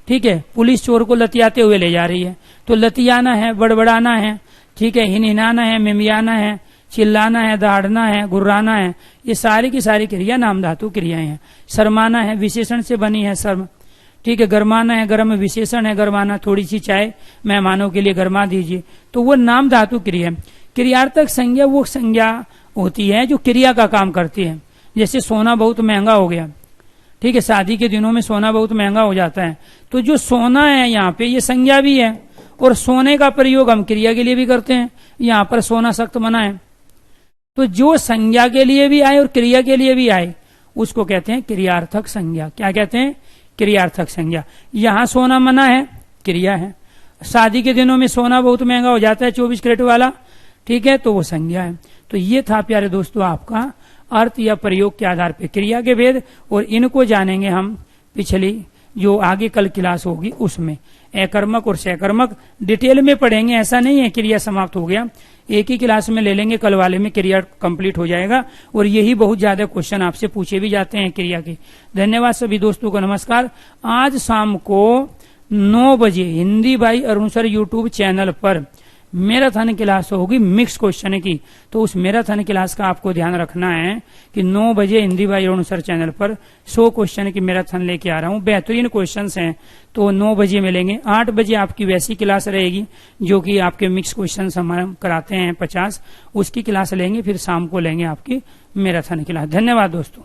ठीक है, पुलिस चोर को लतियाते हुए ले जा रही है, तो लतियाना है, बड़बड़ाना है, ठीक है, हिनहिनाना है, मिमियाना है, चिल्लाना है, दहाड़ना है, गुर्राना है, ये सारी की सारी क्रिया नाम धातु क्रियाएं हैं। शर्माना है, विशेषण से बनी है शर्म, ठीक है, गरमाना है, गर्म विशेषण है गरमाना, थोड़ी सी चाय मेहमानों के लिए गरमा दीजिए, तो वो नाम धातु क्रिया है। क्रियार्थक संज्ञा वो संज्ञा होती है जो क्रिया का काम करती है। जैसे सोना बहुत महंगा हो गया, ठीक है, शादी के दिनों में सोना बहुत महंगा हो जाता है, तो जो सोना है यहाँ पे ये संज्ञा भी है, और सोने का प्रयोग हम क्रिया के लिए भी करते हैं, यहाँ पर सोना सख्त मना है। तो जो संज्ञा के लिए भी आए और क्रिया के लिए भी आए उसको कहते हैं क्रियार्थक संज्ञा। क्या कहते हैं, क्रियार्थक संज्ञा। यहाँ सोना मना है, क्रिया है। शादी के दिनों में सोना बहुत महंगा हो जाता है 24 कैरेट वाला, ठीक है, तो वो संज्ञा है। तो ये था प्यारे दोस्तों आपका अर्थ या प्रयोग के आधार पर क्रिया के भेद, और इनको जानेंगे हम पिछली जो आगे कल क्लास होगी उसमें अकर्मक और सकर्मक डिटेल में पढ़ेंगे। ऐसा नहीं है क्रिया समाप्त हो गया, एक ही क्लास में ले लेंगे, कल वाले में क्रिया कंप्लीट हो जाएगा। और यही बहुत ज्यादा क्वेश्चन आपसे पूछे भी जाते हैं क्रिया के। धन्यवाद सभी दोस्तों को, नमस्कार। आज शाम को 9 बजे Hindi by Arun sir YouTube channel पर मैराथन क्लास होगी मिक्स क्वेश्चन की। तो उस मैराथन क्लास का आपको ध्यान रखना है कि 9 बजे Hindi by Arun sir channel पर 100 क्वेश्चन की मैराथन लेके आ रहा हूं। बेहतरीन क्वेश्चंस हैं, तो 9 बजे मिलेंगे। 8 बजे आपकी वैसी क्लास रहेगी जो कि आपके मिक्स क्वेश्चन हम कराते हैं 50, उसकी क्लास लेंगे। फिर शाम को लेंगे आपकी मैराथन क्लास। धन्यवाद दोस्तों।